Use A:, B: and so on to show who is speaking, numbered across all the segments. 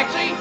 A: Taxi!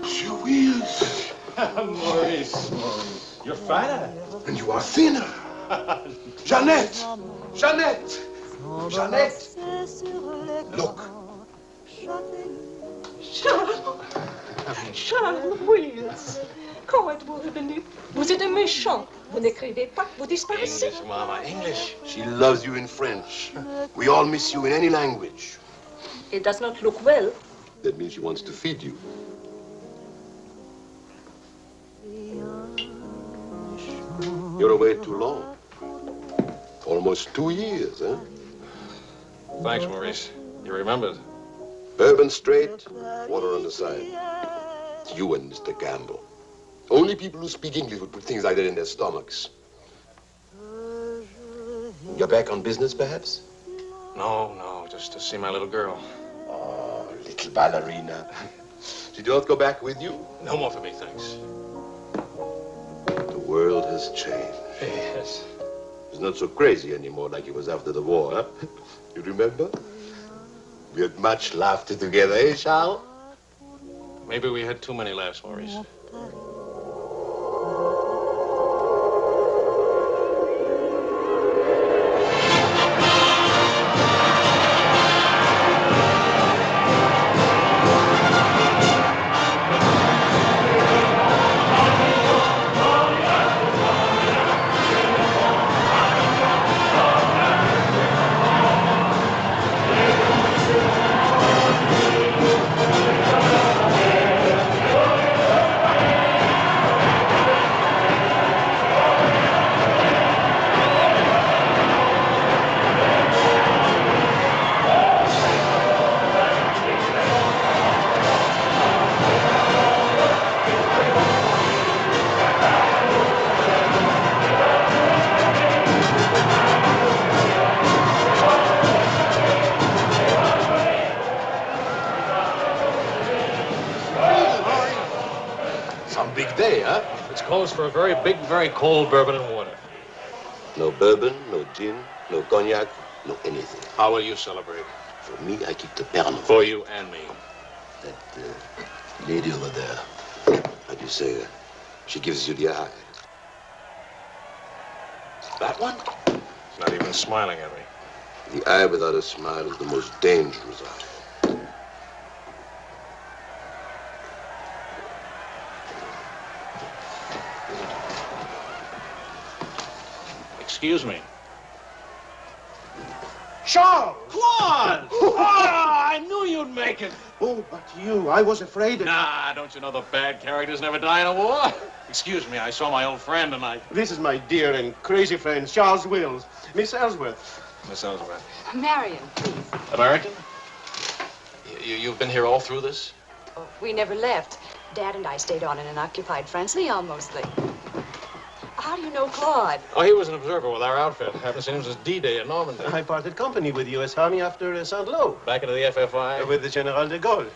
B: Julius!
A: Maurice, you're fatter.
B: And you are thinner. Jeannette! Jeannette! Jeannette! Look.
C: Charles Williams, comment êtes-vous revenu? Vous êtes un méchant. Vous n'écrivez pas, vous disparaissez.
A: English, Mama, English.
B: She loves you in French. We all miss you in any language.
C: It does not look well.
B: That means she wants to feed you. You're away too long. Almost 2 years, huh?
A: Thanks, Maurice. You remembered.
B: Bourbon straight, water on the side. It's you and Mr. Gamble. Only people who speak English would put things like that in their stomachs. You're back on business, perhaps?
A: No, just to see my little girl.
B: Oh, little ballerina. She don't go back with you?
A: No more for me, thanks.
B: The world has changed.
A: Yes.
B: It's not so crazy anymore like it was after the war, huh? You remember? We had much laughter together, eh, Charles?
A: Maybe we had too many laughs, Maurice. For a very big, very cold bourbon and water.
B: No bourbon, no gin, no cognac, no anything.
A: How will you celebrate?
B: For me, I keep the Pernod.
A: For you and me.
B: That lady over there, how do you say, she gives you the eye. That one?
A: She's not even smiling at me.
B: The eye without a smile is the most dangerous eye.
A: Excuse me.
D: Charles!
A: Claude! Oh, I knew you'd make it.
D: Oh, but you, I was afraid.
A: Nah, don't you know the bad characters never die in a war? Excuse me, I saw my old friend and I...
D: This is my dear and crazy friend, Charles Wills. Miss Ellsworth.
A: Miss Ellsworth.
E: Marion, please.
A: American? You've been here all through this?
E: Oh, we never left. Dad and I stayed on in an occupied France, Leon mostly. How do you know Claude?
A: Oh, he was an observer with our outfit. Haven't seen him since D-Day in Normandy.
D: I parted company with the U.S. Army after Saint-Lô.
A: Back into the FFI?
D: With the General de Gaulle.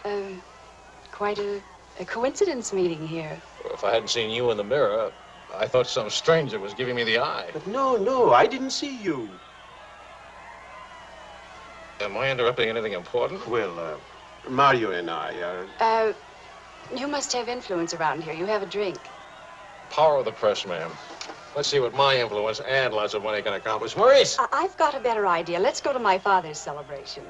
E: Quite a coincidence meeting here.
A: Well, if I hadn't seen you in the mirror, I thought some stranger was giving me the eye.
D: But no, I didn't see you.
A: Am I interrupting anything important?
D: Well, Mario and I are...
E: You must have influence around here. You have a drink.
A: Power of the press, ma'am. Let's see what my influence and lots of money can accomplish. Maurice!
E: I've got a better idea. Let's go to my father's celebration.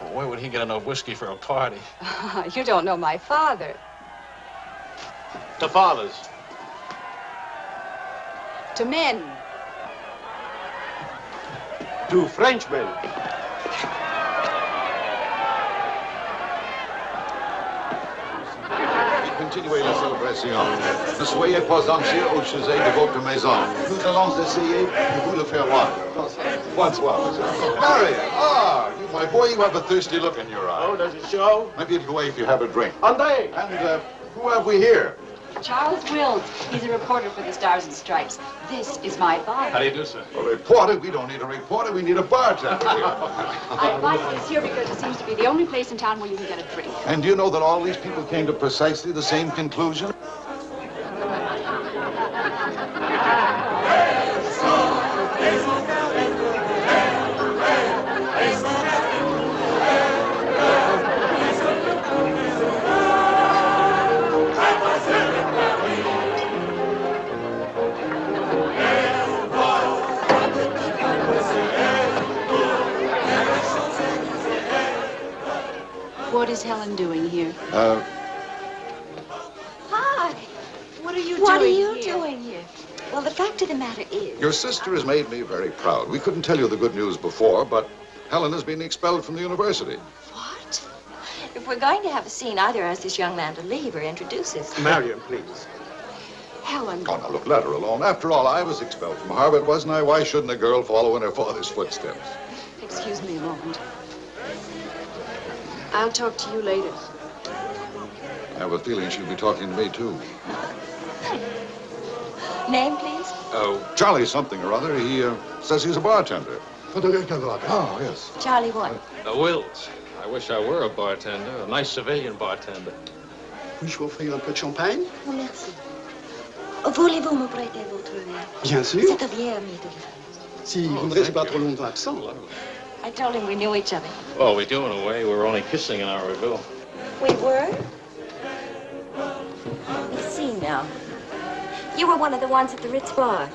A: Well, where would he get enough whiskey for a party?
E: You don't know my father.
D: The fathers.
E: To men.
D: Two Frenchmen.
F: Continuez la célébration. Ne soyez pas anxieux au sujet de votre maison. Nous allons essayer de vous le faire voir. Bonsoir, monsieur. Marion! You, my boy, you have a thirsty look in your eye.
D: Oh, does it show?
F: Maybe it'll go away if you have a drink.
D: André!
F: And who have we here?
E: Charles Wills. He's a reporter for the Stars and Stripes. This is my father.
A: How do you do, sir?
F: A reporter? We don't need a reporter. We need a bartender here.
E: I invited this here because it seems to be the only place in town where you can get a drink.
F: And do you know that all these people came to precisely the same conclusion?
E: What is Helen doing here?
C: Hi.
E: What are you
C: What are
E: doing
C: you
E: here?
C: doing here? Well, the fact of the matter is...
F: Your sister has made me very proud. We couldn't tell you the good news before, but Helen has been expelled from the university.
C: What? If we're going to have a scene, either ask this young man to leave or introduce us.
D: Marion, please.
E: Helen.
F: Oh, now, look, let her alone. After all, I was expelled from Harvard, wasn't I? Why shouldn't a girl follow in her father's footsteps?
E: Excuse me a moment. I'll talk to you later.
F: I have a feeling she'll be talking to me, too.
C: Name, please?
F: Oh, Charlie something or other. He says he's a bartender. Oh, yes.
C: Charlie what?
A: Wills. I wish I were a bartender, a nice civilian bartender.
G: Puis-je vous offrir un peu de champagne?
C: Oh, merci. Voulez-vous me prêter votre verre?
G: Bien sûr.
C: C'est un vieux ami de la...
G: Si vous ne restez pas trop longtemps absent.
C: I told him we knew each other.
A: Well, we do in a way. We were only kissing an hour ago.
C: We were? You see now. You were one of the ones at the Ritz bar.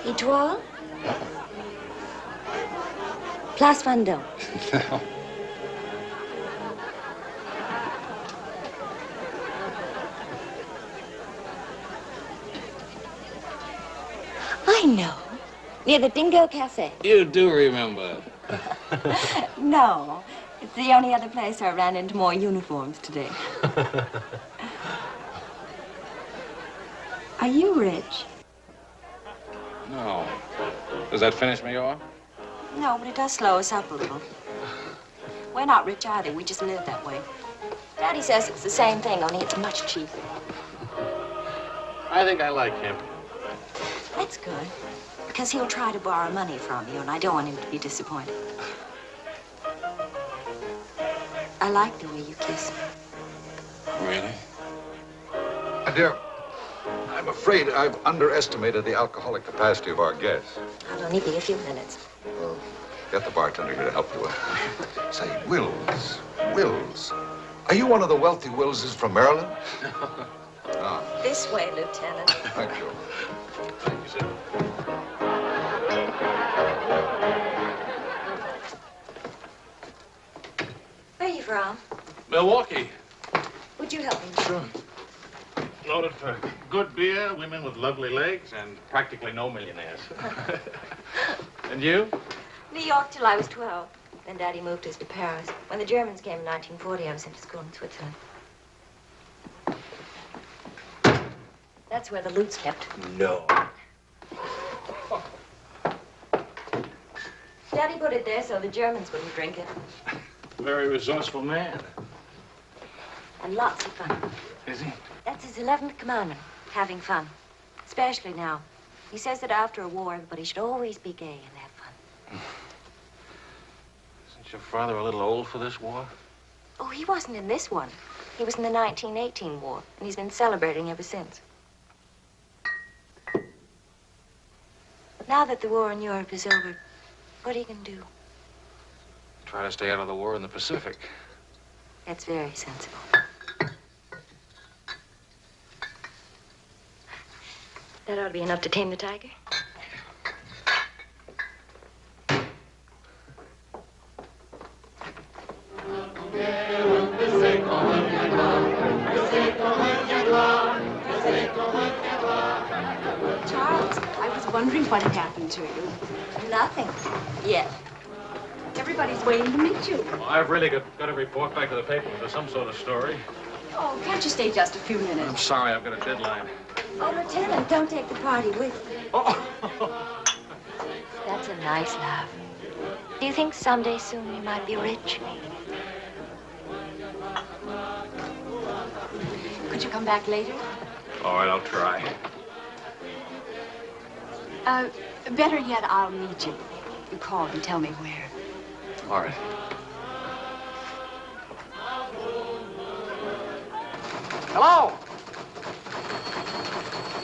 C: Étoile? Place Vendôme. I know. Near the Dingo Cafe.
A: You do remember.
C: No. It's the only other place I ran into more uniforms today. Are you rich?
A: No. Does that finish me off?
C: No, but it does slow us up a little. We're not rich either. We just live that way. Daddy says it's the same thing, only it's much cheaper.
A: I think I like him.
C: That's good. Because he'll try to borrow money from you, and I don't want him to be disappointed. I like the way you kiss.
A: Really?
F: My dear, I'm afraid I've underestimated the alcoholic capacity of our guests.
C: I'll only be a few minutes.
F: Well, get the bartender here to help you. Say, Wills. Are you one of the wealthy Willses from Maryland? Ah,
C: This way, Lieutenant.
F: thank you.
A: Thank you, sir.
C: Where are you from?
A: Milwaukee.
C: Would you help me?
A: Sure. Noted for good beer, women with lovely legs, and practically no millionaires. And you?
C: New York till I was 12. Then Daddy moved us to Paris. When the Germans came in 1940, I was sent to school in Switzerland. That's where the loot's kept.
A: No.
C: Daddy put it there so the Germans wouldn't drink it.
A: Very resourceful man.
C: And lots of fun.
A: Is he?
C: That's his 11th commandment, having fun. Especially now. He says that after a war, everybody should always be gay and have fun.
A: Isn't your father a little old for this war?
C: Oh, he wasn't in this one. He was in the 1918 war, and he's been celebrating ever since. Now that the war in Europe is over, what are you going to do?
A: Try to stay out of the war in the Pacific.
C: That's very sensible. That ought to be enough to tame the tiger.
E: Charles, I was wondering what had happened to you.
C: Nothing. Yet.
E: Everybody's waiting to meet you.
A: Well, I've really got to report back to the paper with some sort of story.
E: Oh, can't you stay just a few
A: I'm
E: minutes?
A: sorry, I've got a deadline.
C: Oh, Lieutenant, don't take the party with you.
A: Oh.
C: That's a nice laugh. Do you think someday soon you might be rich?
E: Could you come back later?
A: All right, I'll try.
E: Better yet, I'll meet you. You call and tell me where.
A: All right.
D: Hello?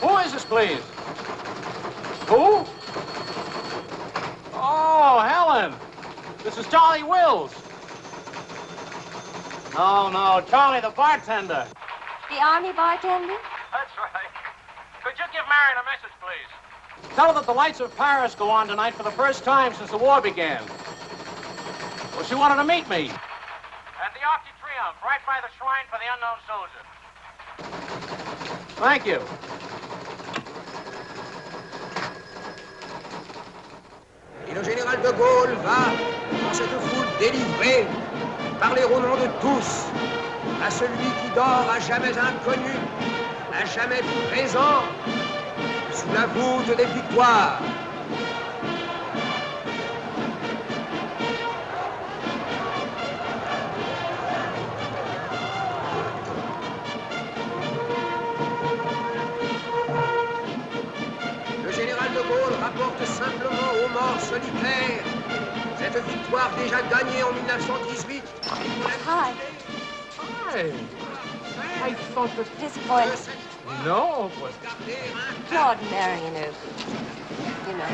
D: Who is this, please? Who? Oh, Helen. This is Charlie Wills. No, Charlie the bartender.
C: The army bartender?
D: That's right. Could you give Marion a message, please? Tell her that the lights of Paris go on tonight for the first time since the war began. Well, she wanted to meet me. At the Arc de Triomphe, right by the shrine for the unknown soldier. Thank you.
H: Et le général de Gaulle va, dans cette foule délivrée, parler au nom de tous, à celui qui dort à jamais inconnu, à jamais présent, sous la voûte des victoires. Le général de Gaulle rapporte simplement aux morts solitaires cette victoire déjà gagnée en 1918.
C: Hi.
A: Hi. I thought that...
C: Disappointed.
A: No, but...
C: Claude Marion, you know.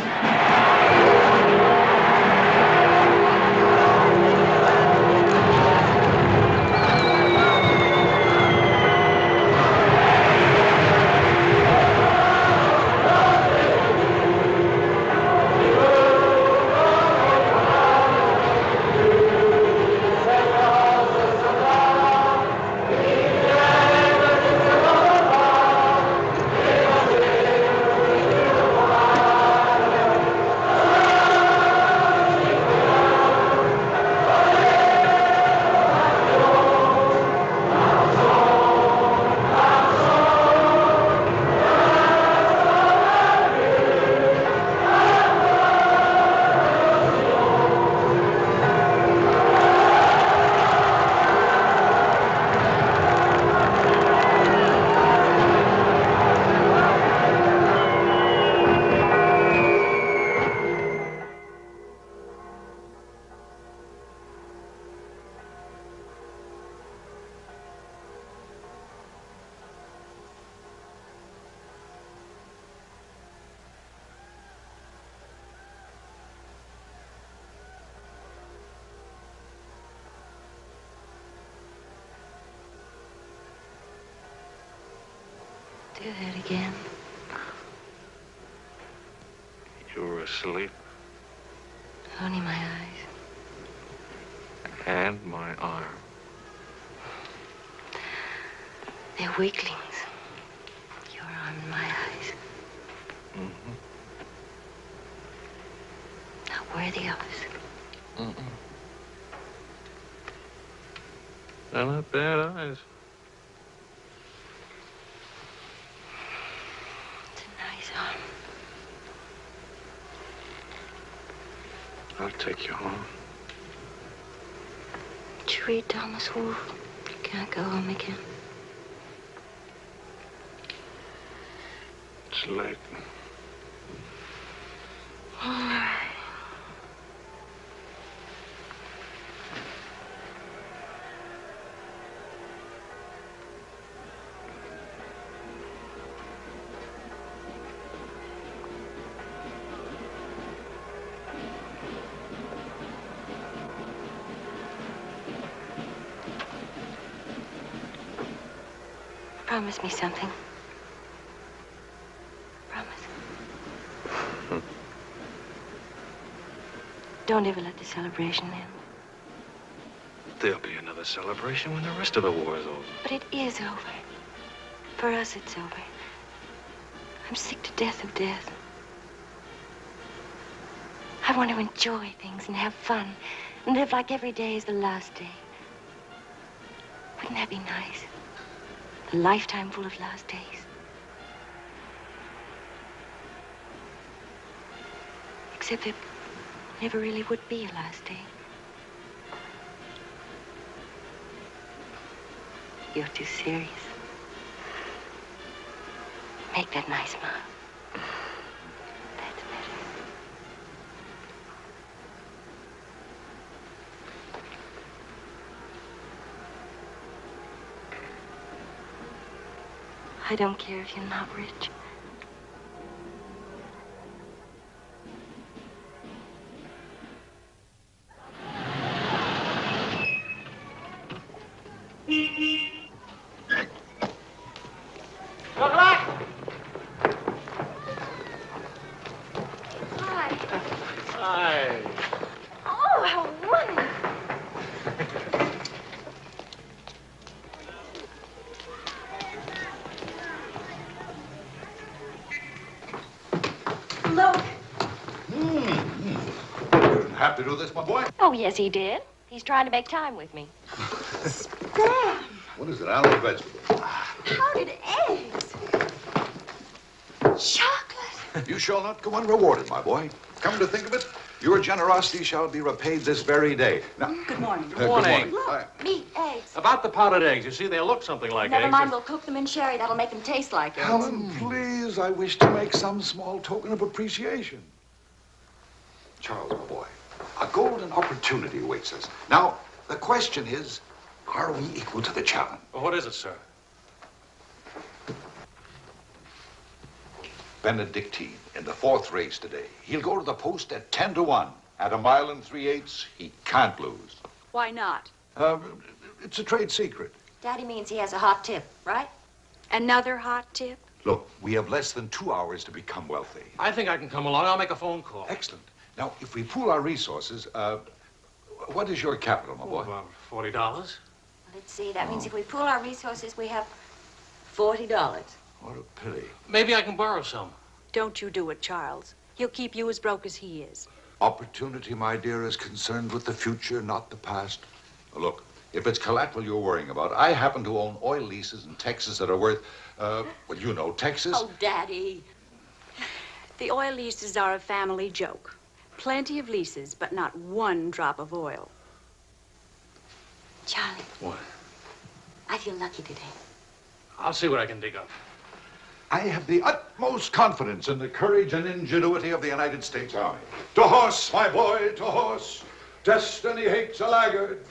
C: Do that again.
A: You were asleep.
C: Only my eyes.
A: And my arm.
C: They're weaklings. Your arm and my eyes.
A: Mm-hmm.
C: Not worthy of us.
A: Mm-mm. They're not bad eyes.
C: It's a nice arm.
A: I'll take you home.
C: Did you read Thomas Wolfe? Can't go home again.
A: It's late.
C: All right. Promise me something. Promise. Don't ever let the celebration end.
A: There'll be another celebration when the rest of the war is over.
C: But it is over. For us, it's over. I'm sick to death of death. I want to enjoy things and have fun and live like every day is the last day. Wouldn't that be nice? A lifetime full of last days. Except there never really would be a last day. You're too serious. Make that nice smile. That's better. I don't care if you're not rich.
D: Good luck!
C: Hi.
A: Hi.
C: Oh, how wonderful. Look.
F: You didn't have to do this, my boy.
C: Oh, yes, he did. He's trying to make time with me. Spam.
F: What is it, Alan? Vegetable.
C: Powdered eggs. Chocolate.
F: You shall not go unrewarded, my boy. Come to think of it, your generosity shall be repaid this very day. Now,
E: Good morning.
A: Good morning.
C: Look, meat, eggs.
A: About the powdered eggs, you see, they look something like
C: Never
A: eggs.
C: mind, we'll cook them in sherry. That'll make them taste like eggs.
F: Helen, please, I wish to make some small token of appreciation. Charles, my boy, a golden opportunity awaits us. Now, the question is, are we equal to the challenge?
A: Well, what is it, sir?
F: Benedictine in the fourth race today. He'll go to the post at 10-1. At 1 3/8 he can't lose.
E: Why not?
F: It's a trade secret.
C: Daddy means he has a hot tip, right?
E: Another hot tip?
F: Look, we have less than 2 hours to become wealthy.
A: I think I can come along. I'll make a phone call.
F: Excellent. Now, if we pool our resources, what is your capital, my boy?
A: About $40.
C: Let's see. That means if we pool our resources, we have $40.
F: What a pity.
A: Maybe I can borrow some.
E: Don't you do it, Charles. He'll keep you as broke as he is.
F: Opportunity, my dear, is concerned with the future, not the past. Look, if it's collateral you're worrying about, I happen to own oil leases in Texas that are worth, well, you know, Texas.
C: Oh, Daddy.
E: The oil leases are a family joke. Plenty of leases, but not one drop of oil.
C: Charlie.
A: What?
C: I feel lucky today.
A: I'll see what I can dig up.
F: I have the utmost confidence in the courage and ingenuity of the United States Army. To horse, my boy, to horse. Destiny hates a laggard.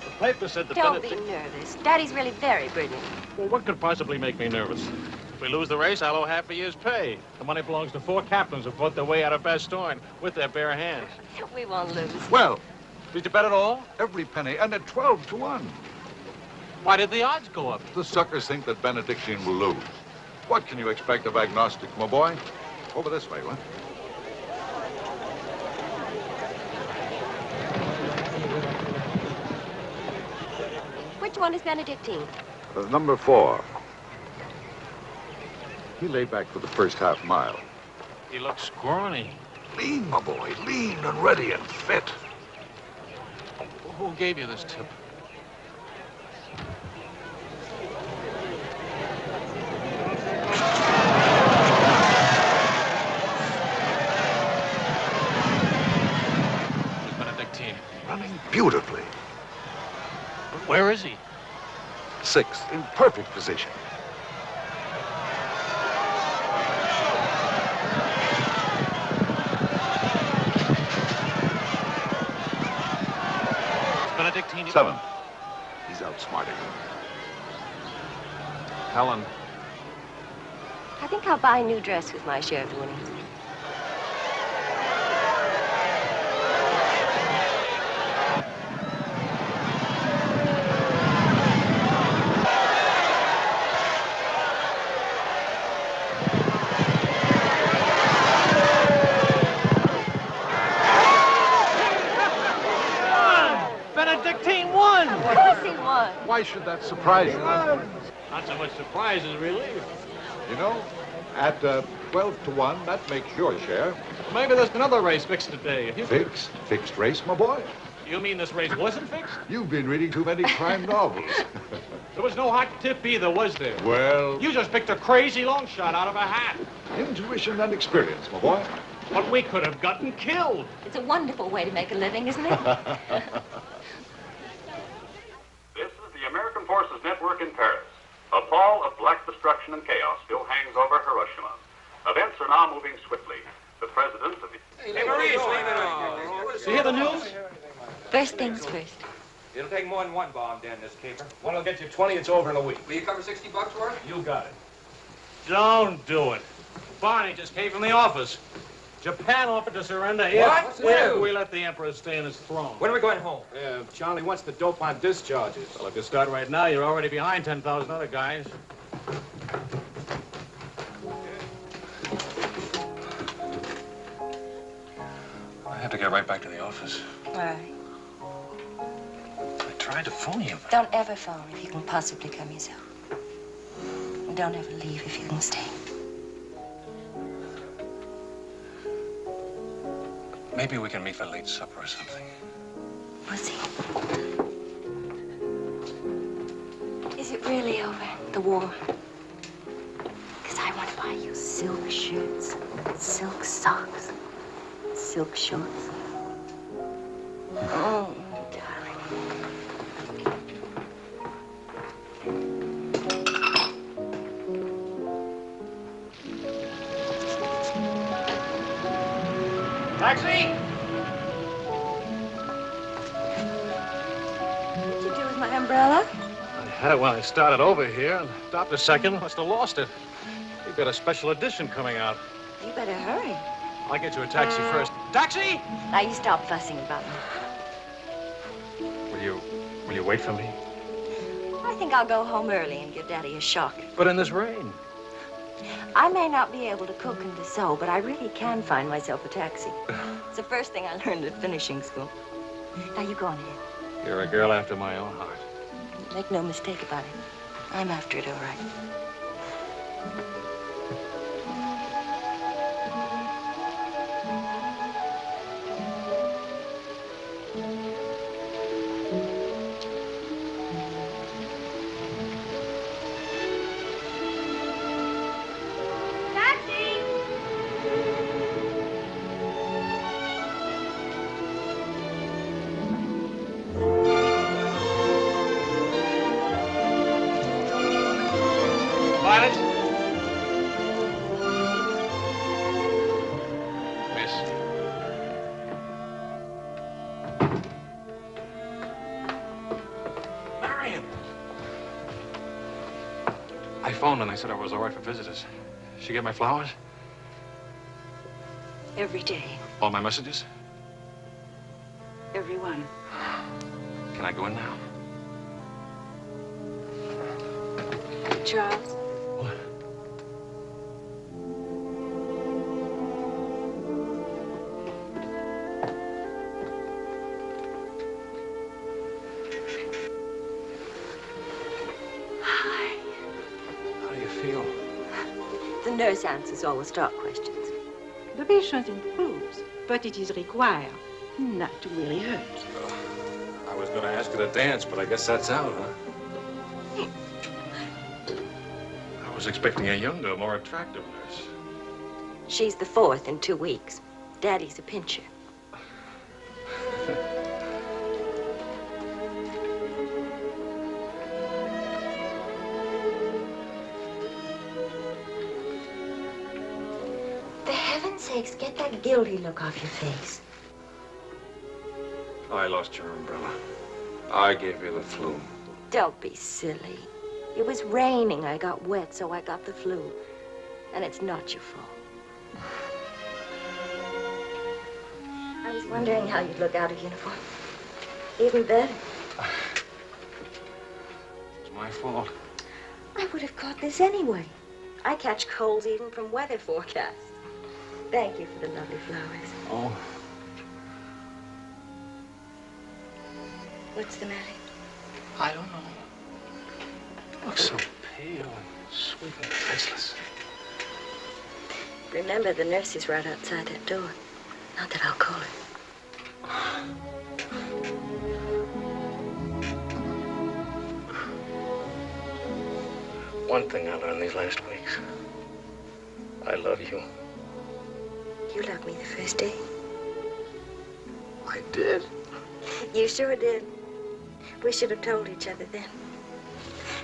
A: The paper said the
C: Don't be nervous. Daddy's really very brilliant.
A: Well, what could possibly make me nervous? If we lose the race, I'll owe half a year's pay. The money belongs to 4 captains who fought their way out of Bastogne with their bare hands.
C: We won't lose.
F: Well,
A: Did you bet it all?
F: every penny, and at 12-1.
A: Why did the odds go up?
F: The suckers think that Benedictine will lose. What can you expect of agnostics, my boy? Over this way, what?
C: Which one is Benedictine?
F: Number 4. He lay back for the first half mile.
A: He looks scrawny.
F: Lean, my boy, lean and ready and fit.
A: Who gave you this tip? Benedictine.
F: Running beautifully.
A: Where is he?
F: 6th, in perfect position.
A: Benedictine.
F: 7th. He's outsmarting him.
A: Helen.
C: I think I'll buy a new dress with my share of the winnings.
A: Benedictine won!
C: Of course he won.
F: Why should that surprise you?
A: Not so much surprise as relief.
F: You know, at 12 to 1, that makes your share.
A: Maybe there's another race fixed today. If you...
F: Fixed race, my boy.
A: You mean this race wasn't fixed?
F: You've been reading too many crime novels.
A: There was no hot tip either, was there?
F: Well,
A: You just picked a crazy long shot out of a hat.
F: intuition and experience, my boy.
A: But we could have gotten killed.
C: It's a wonderful way to make a living, isn't it?
I: This is the American Forces Network in Paris. A pall of black destruction and chaos still hangs over Hiroshima. Events are now moving swiftly. The president of the...
H: Hey, Maurice, leave it on.
A: You hear the news?
C: First things first.
H: It'll take more than one bomb down this caper.
A: One will get you 20, it's over in a week.
H: Will you cover $60 worth?
A: You got it. Don't do it. Barney just came from the office. Japan offered to surrender
H: What?
A: if we let the Emperor stay on his throne.
H: When are we going home?
A: Charlie wants the dope on discharges. Well, if you start right now, you're already behind 10,000 other guys. I have to get right back to the office.
C: Why?
A: I tried to phone you.
C: Don't ever phone if you can possibly come yourself. And don't ever leave if you can stay.
A: Maybe we can meet for late supper or something.
C: We'll see. Is it really over, the war? Because I want to buy you silk shirts, silk socks, silk shorts. Oh, darling.
A: Taxi!
C: What'd you do with my umbrella?
A: I had it when I started over here and stopped a second. Must have lost it. We've got a special edition coming out.
C: You better hurry.
A: I'll get you a taxi first. Taxi!
C: Now you stop fussing about me.
A: Will you wait for me?
C: I think I'll go home early and give Daddy a shock.
A: But in this rain.
C: I may not be able to cook and to sew, but I really can find myself a taxi. It's the first thing I learned at finishing school. Now you go on ahead.
A: You're a girl after my own heart.
C: Make no mistake about it. I'm after it all right.
A: Violet? Miss. Marion! I phoned and they said I was all right for visitors. She get my flowers?
E: Every day,
A: All my messages?
E: every one.
A: Can I go in now?
E: Charles,
A: What?
C: Hi.
A: How do you feel?
C: The nurse answers all the stock questions.
J: The patient improves, but it is required not to really hurt.
A: I was going to ask her to dance, but I guess that's out, huh? I was expecting a younger, more attractive nurse.
C: She's the fourth in 2 weeks. Daddy's a pincher. Julius, get that guilty look off your face.
K: I lost your umbrella. I gave you the flu.
C: Don't be silly. It was raining. I got wet, so I got the flu. And it's not your fault. I was wondering how you'd look out of uniform. Even better.
K: It's my fault.
C: I would have caught this anyway. I catch colds even from weather forecasts. Thank you for the lovely flowers.
K: Oh.
C: What's the matter?
K: I don't know. You look so pale and sweet and faceless.
C: Remember, the nurse is right outside that door. Not that I'll call her.
K: One thing I learned these last weeks. I love you.
C: You loved me the first day.
K: I did.
C: You sure did. We should have told each other then.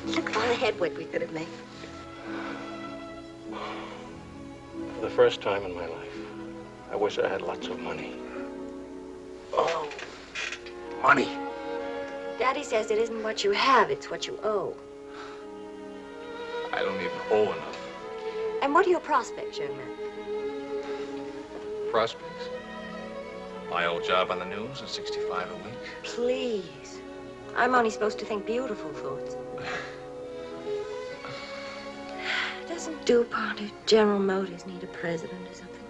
C: Look at all the headway we could have made.
K: For the first time in my life, I wish I had lots of money. Oh, money.
C: Daddy says it isn't what you have, it's what you owe.
K: I don't even owe enough.
C: And what are your prospects, young man?
K: Prospects? My old job on the news at 65 a week.
C: Please. I'm only supposed to think beautiful thoughts. Doesn't DuPont or General Motors need a president or something?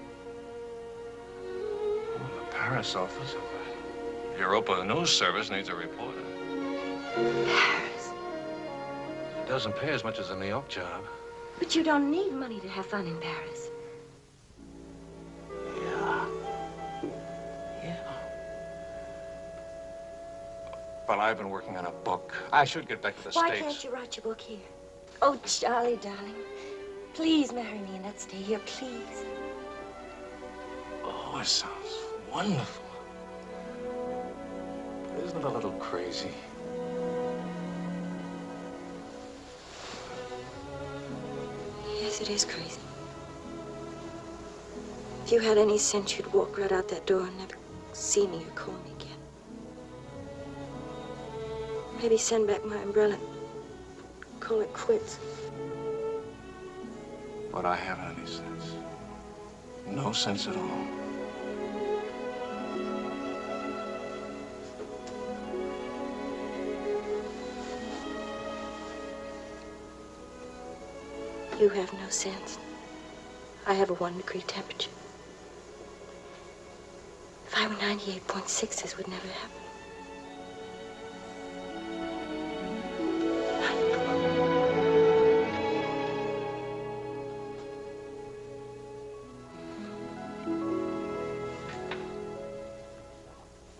K: Well, the Paris office of the Europa News Service needs a reporter.
C: Paris?
K: It doesn't pay as much as a New York job.
C: But you don't need money to have fun in Paris.
K: Yeah. But I've been working on a book. I should get back to the
C: Why
K: States.
C: can't you write your book here? Oh, Charlie, darling. Please marry me and let's stay here, please.
K: Oh, it sounds wonderful. Isn't it a little crazy?
C: Yes, it is crazy. If you had any sense, you'd walk right out that door and never see me or call me again. Maybe send back my umbrella and call it quits.
K: But I haven't any sense. No sense at all.
C: You have no sense. I have a 1-degree temperature. If I were 98.6, this would never happen.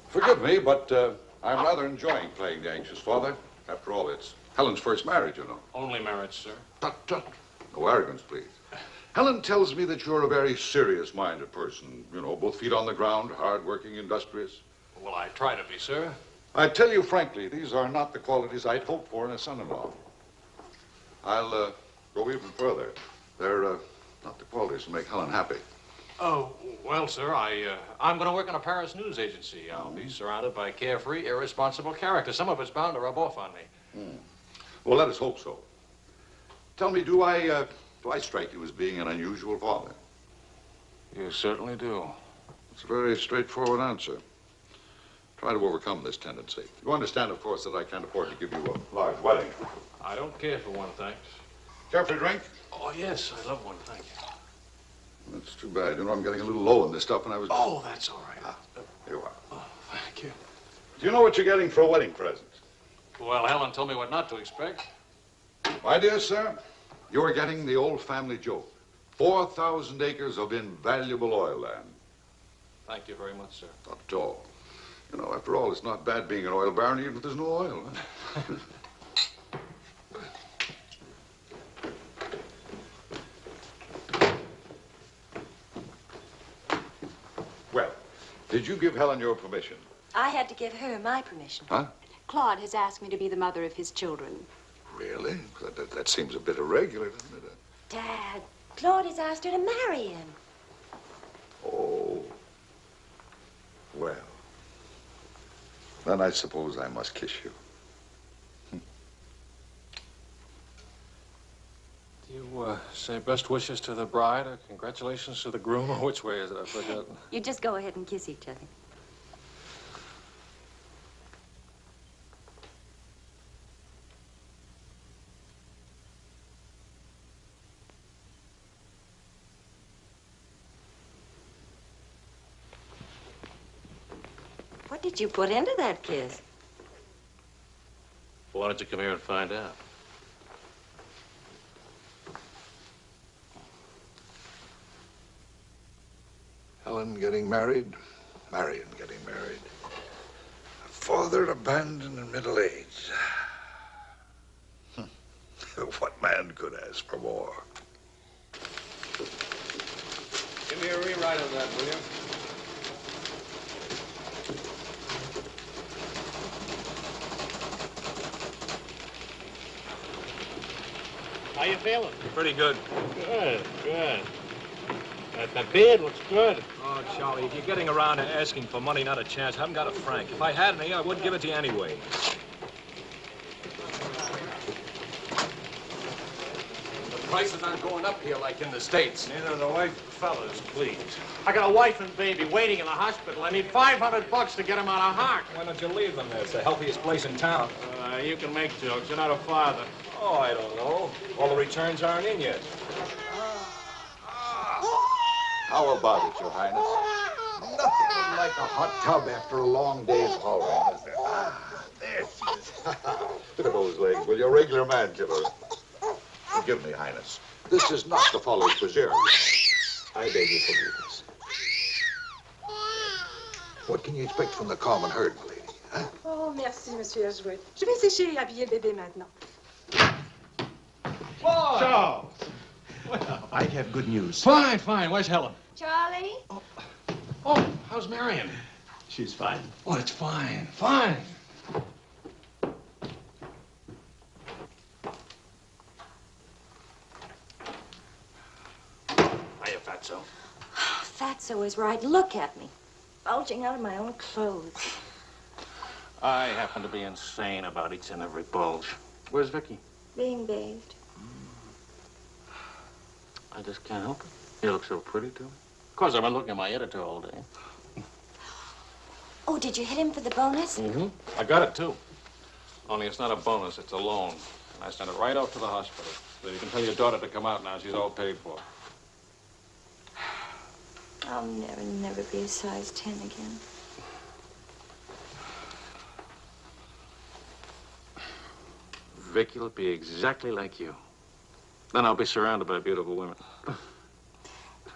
F: Forgive me, but I'm rather enjoying playing the anxious father. After all, it's Helen's first marriage, you know.
A: Only marriage, sir.
F: Tut, tut. No arrogance, please. Helen tells me that you're a very serious-minded person. You know, both feet on the ground, hard-working, industrious.
A: Well, I try to be, sir.
F: I tell you frankly, these are not the qualities I'd hoped for in a son-in-law. I'll go even further. They're not the qualities that make Helen happy.
A: Oh, well, sir, I'm going to work in a Paris news agency. I'll be surrounded by carefree, irresponsible characters. Some of it's bound to rub off on me.
F: Well, let us hope so. Tell me, do I strike you as being an unusual father?
K: You certainly do.
F: It's a very straightforward answer. Try to overcome this tendency. You understand, of course, that I can't afford to give you a large wedding.
A: I don't care for one, thanks.
F: Care for a drink?
A: Oh, yes, I love one, thank you.
F: That's too bad. You know, I'm getting a little low on this stuff, and I was...
A: Oh, that's all right.
F: Here you are.
A: Oh, thank you.
F: Do you know what you're getting for a wedding present?
A: Well, Helen told me what not to expect.
F: My dear sir, you're getting the old family joke. 4,000 acres of invaluable oil land.
A: Thank you very much, sir.
F: Not at all. You know, after all, it's not bad being an oil baron even if there's no oil. Huh? Well, did you give Helen your permission?
C: I had to give her my permission.
F: Huh?
E: Claude has asked me to be the mother of his children.
F: Really? That seems a bit irregular, doesn't it?
C: Dad, Claude has asked her to marry him.
F: Oh, Then I suppose I must kiss you.
K: Do you say best wishes to the bride or congratulations to the groom? Or which way is it? I've forgotten.
C: You just go ahead and kiss each other. What did you put into that kiss?
A: Why don't you come here and find out?
F: Helen getting married, Marion getting married. A father abandoned in middle age. What man could ask for more?
K: Give me a rewrite of that, will you?
A: How you feeling?
K: Pretty good.
A: Good, good. That beard looks good.
K: Oh, Charlie, if you're getting around to asking for money, not a chance. I haven't got a franc. If I had any, I wouldn't give it to you anyway. The prices aren't going up here like in the States.
A: Neither are the white fellas, please. I got a wife and baby waiting in the hospital. I need $500 to get them out of heart.
K: Why don't you leave them there? It's the healthiest place in town.
A: You can make jokes. You're not a father.
K: Oh, I don't know. All the returns aren't in yet.
F: How about it, Your Highness? Nothing like a hot tub after a long day's hauling, is there? There she is. Look at those legs. Will you, a regular man killer? Forgive me, Highness. This is not the following Fitzgerald. I beg your forgiveness. What can you expect from the common herd, my lady? Huh?
J: Oh, merci, Monsieur Herjouet. Je vais sécher et habiller le bébé maintenant.
A: Charles!
L: Well, I have good news.
A: Fine, fine. Where's Helen?
C: Charlie?
A: Oh, how's Marion?
L: She's fine.
A: Oh, it's fine, fine.
K: Hiya, Fatso.
C: Fatso is right. Look at me. Bulging out of my own clothes.
A: I happen to be insane about each and every bulge. Where's Vicky?
C: Being bathed.
A: I just can't help it. You look so pretty, too. Of course, I've been looking at my editor all day.
C: Oh, did you hit him for the bonus?
A: Mm-hmm. I got it, too. Only it's not a bonus, it's a loan. And I sent it right off to the hospital. So you can tell your daughter to come out now. She's all paid for.
C: I'll never be a size 10 again.
A: Vicky will be exactly like you. Then I'll be surrounded by beautiful women.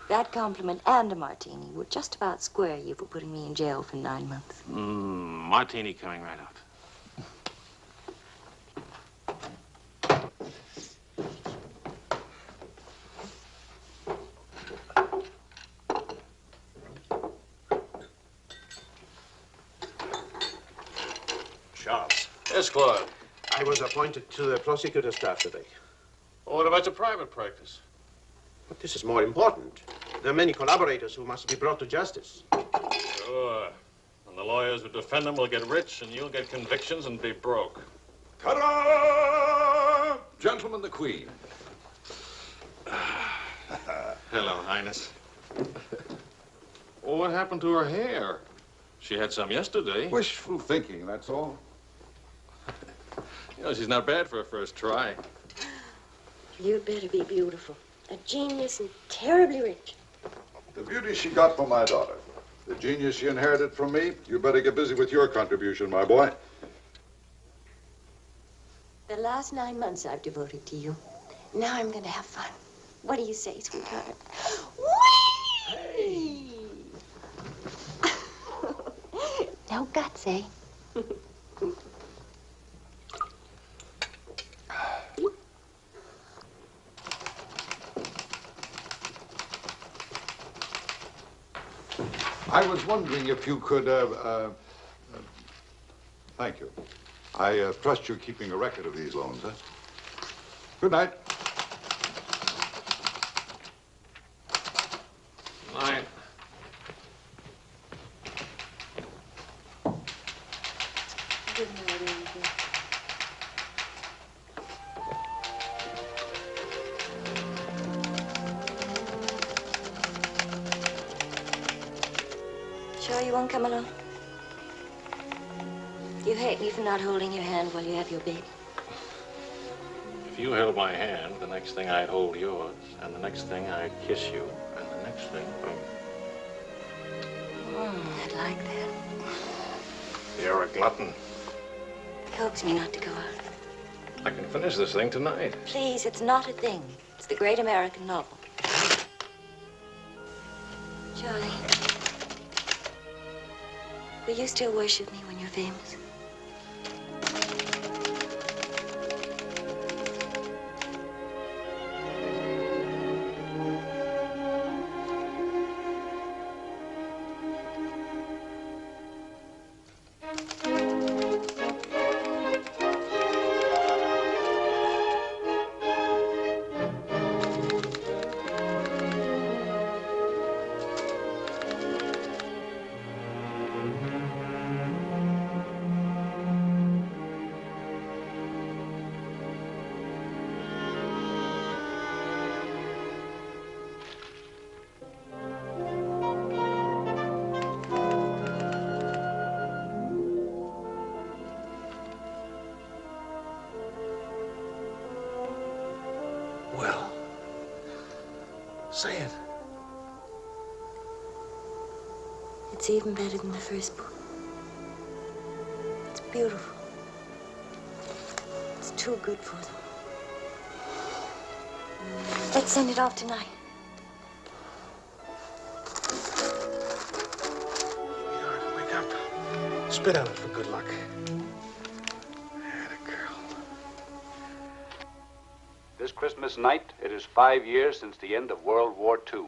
C: That compliment and a martini would just about square you for putting me in jail for 9 months.
A: Martini coming right out.
L: Charles,
A: Yes, Claude.
L: I was appointed to the prosecutor's staff today.
A: Well, what about your private practice?
L: But this is more important. There are many collaborators who must be brought to justice.
A: Sure. And the lawyers who defend them will get rich, and you'll get convictions and be broke.
F: Ta-da! Gentlemen, the Queen.
A: Hello, Highness. Well, what happened to her hair? She had some yesterday.
F: Wishful thinking, that's all.
A: You know, she's not bad for a first try.
C: You'd better be beautiful. A genius and terribly rich.
F: The beauty she got from my daughter. The genius she inherited from me. You better get busy with your contribution, my boy.
C: The last 9 months I've devoted to you. Now I'm going to have fun. What do you say, sweetheart? Whee! No guts, eh?
F: I was wondering if you could, thank you. I trust you're keeping a record of these loans, huh? Good night.
A: Night.
C: Good night, Angel. Sure you won't come along? You hate me for not holding your hand while you have your baby.
K: If you held my hand, the next thing I'd hold yours, and the next thing I'd kiss you, and the next thing,
C: I'd like that.
K: You're a glutton.
C: Coax me not to go out.
K: I can finish this thing tonight.
C: Please, it's not a thing. It's the great American novel. Charlie, will you still worship me when you're famous?
K: Well, say it.
C: It's even better than the first book. It's beautiful. It's too good for them. Let's send it off tonight.
K: Sweetheart, wake up. Spit on it for good luck.
M: This Christmas night, it is 5 years since the end of World War II.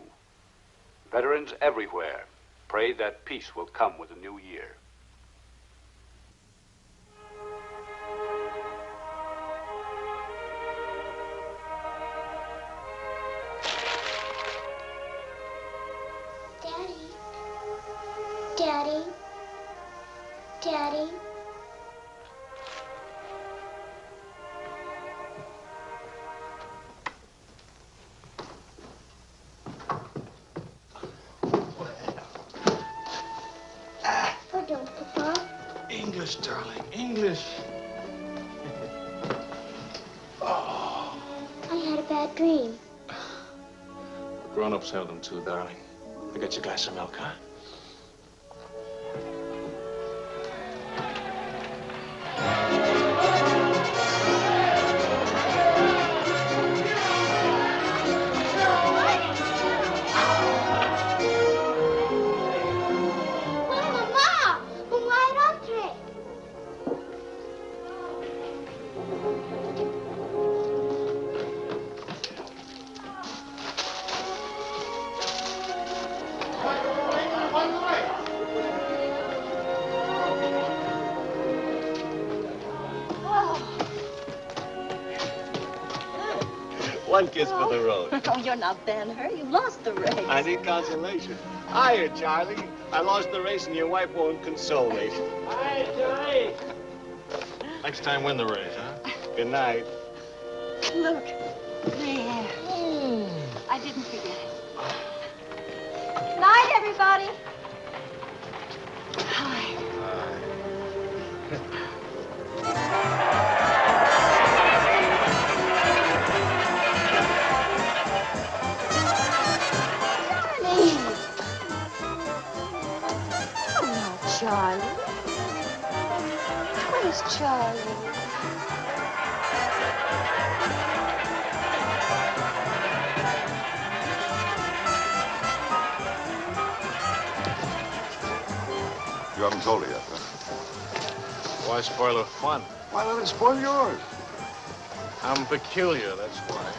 M: Veterans everywhere pray that peace will come with the new year.
N: Daddy. Daddy. Daddy. Pardon, Papa.
K: English, darling, English. Oh.
N: I had a bad dream.
K: Grown-ups have them too, darling. I got you a glass of milk, huh?
O: One kiss for the road.
P: Oh, you're not Ben-Hur. You lost the race.
O: I need consolation. Hiya, Charlie. I lost the race and your wife won't console me.
K: Hi, Charlie. Next time, win the race, huh?
O: Good night.
P: Look, there. I didn't forget it. Night, everybody. Hi.
C: Charlie. Where's Charlie?
F: You haven't told her yet, huh?
K: Why spoil her fun?
F: Why let it spoil yours?
K: I'm peculiar, that's why.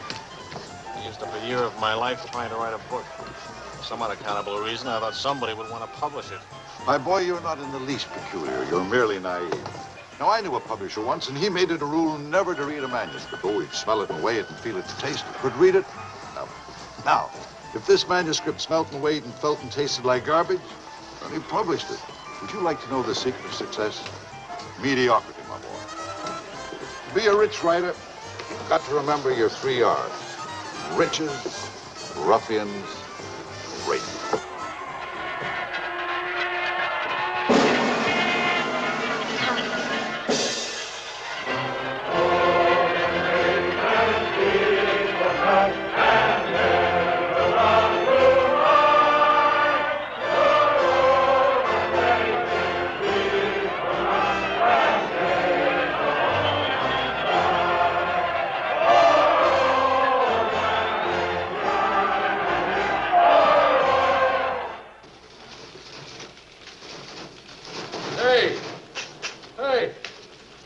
K: I used up a year of my life trying to write a book. For some unaccountable reason, I thought somebody would want to publish it.
F: My boy, you're not in the least peculiar. You're merely naive. Now, I knew a publisher once, and he made it a rule never to read a manuscript. Oh, he'd smell it and weigh it and feel it and taste it. But read it? No. Now, if this manuscript smelt and weighed and felt and tasted like garbage, then he published it. Would you like to know the secret of success? Mediocrity, my boy. To be a rich writer, you've got to remember your 3 R's. Riches, ruffians, rape.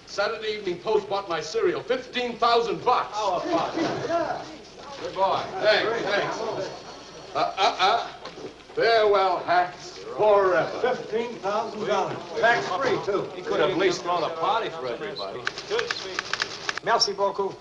Q: Saturday Evening Post bought my cereal. 15,000 bucks.
O: How about it?
Q: Yeah. Good boy. Thanks. Farewell, hacks. Forever.
O: $15,000. Tax-free, too.
D: He could have at least thrown a party for everybody.
O: Good, sweet. Merci beaucoup.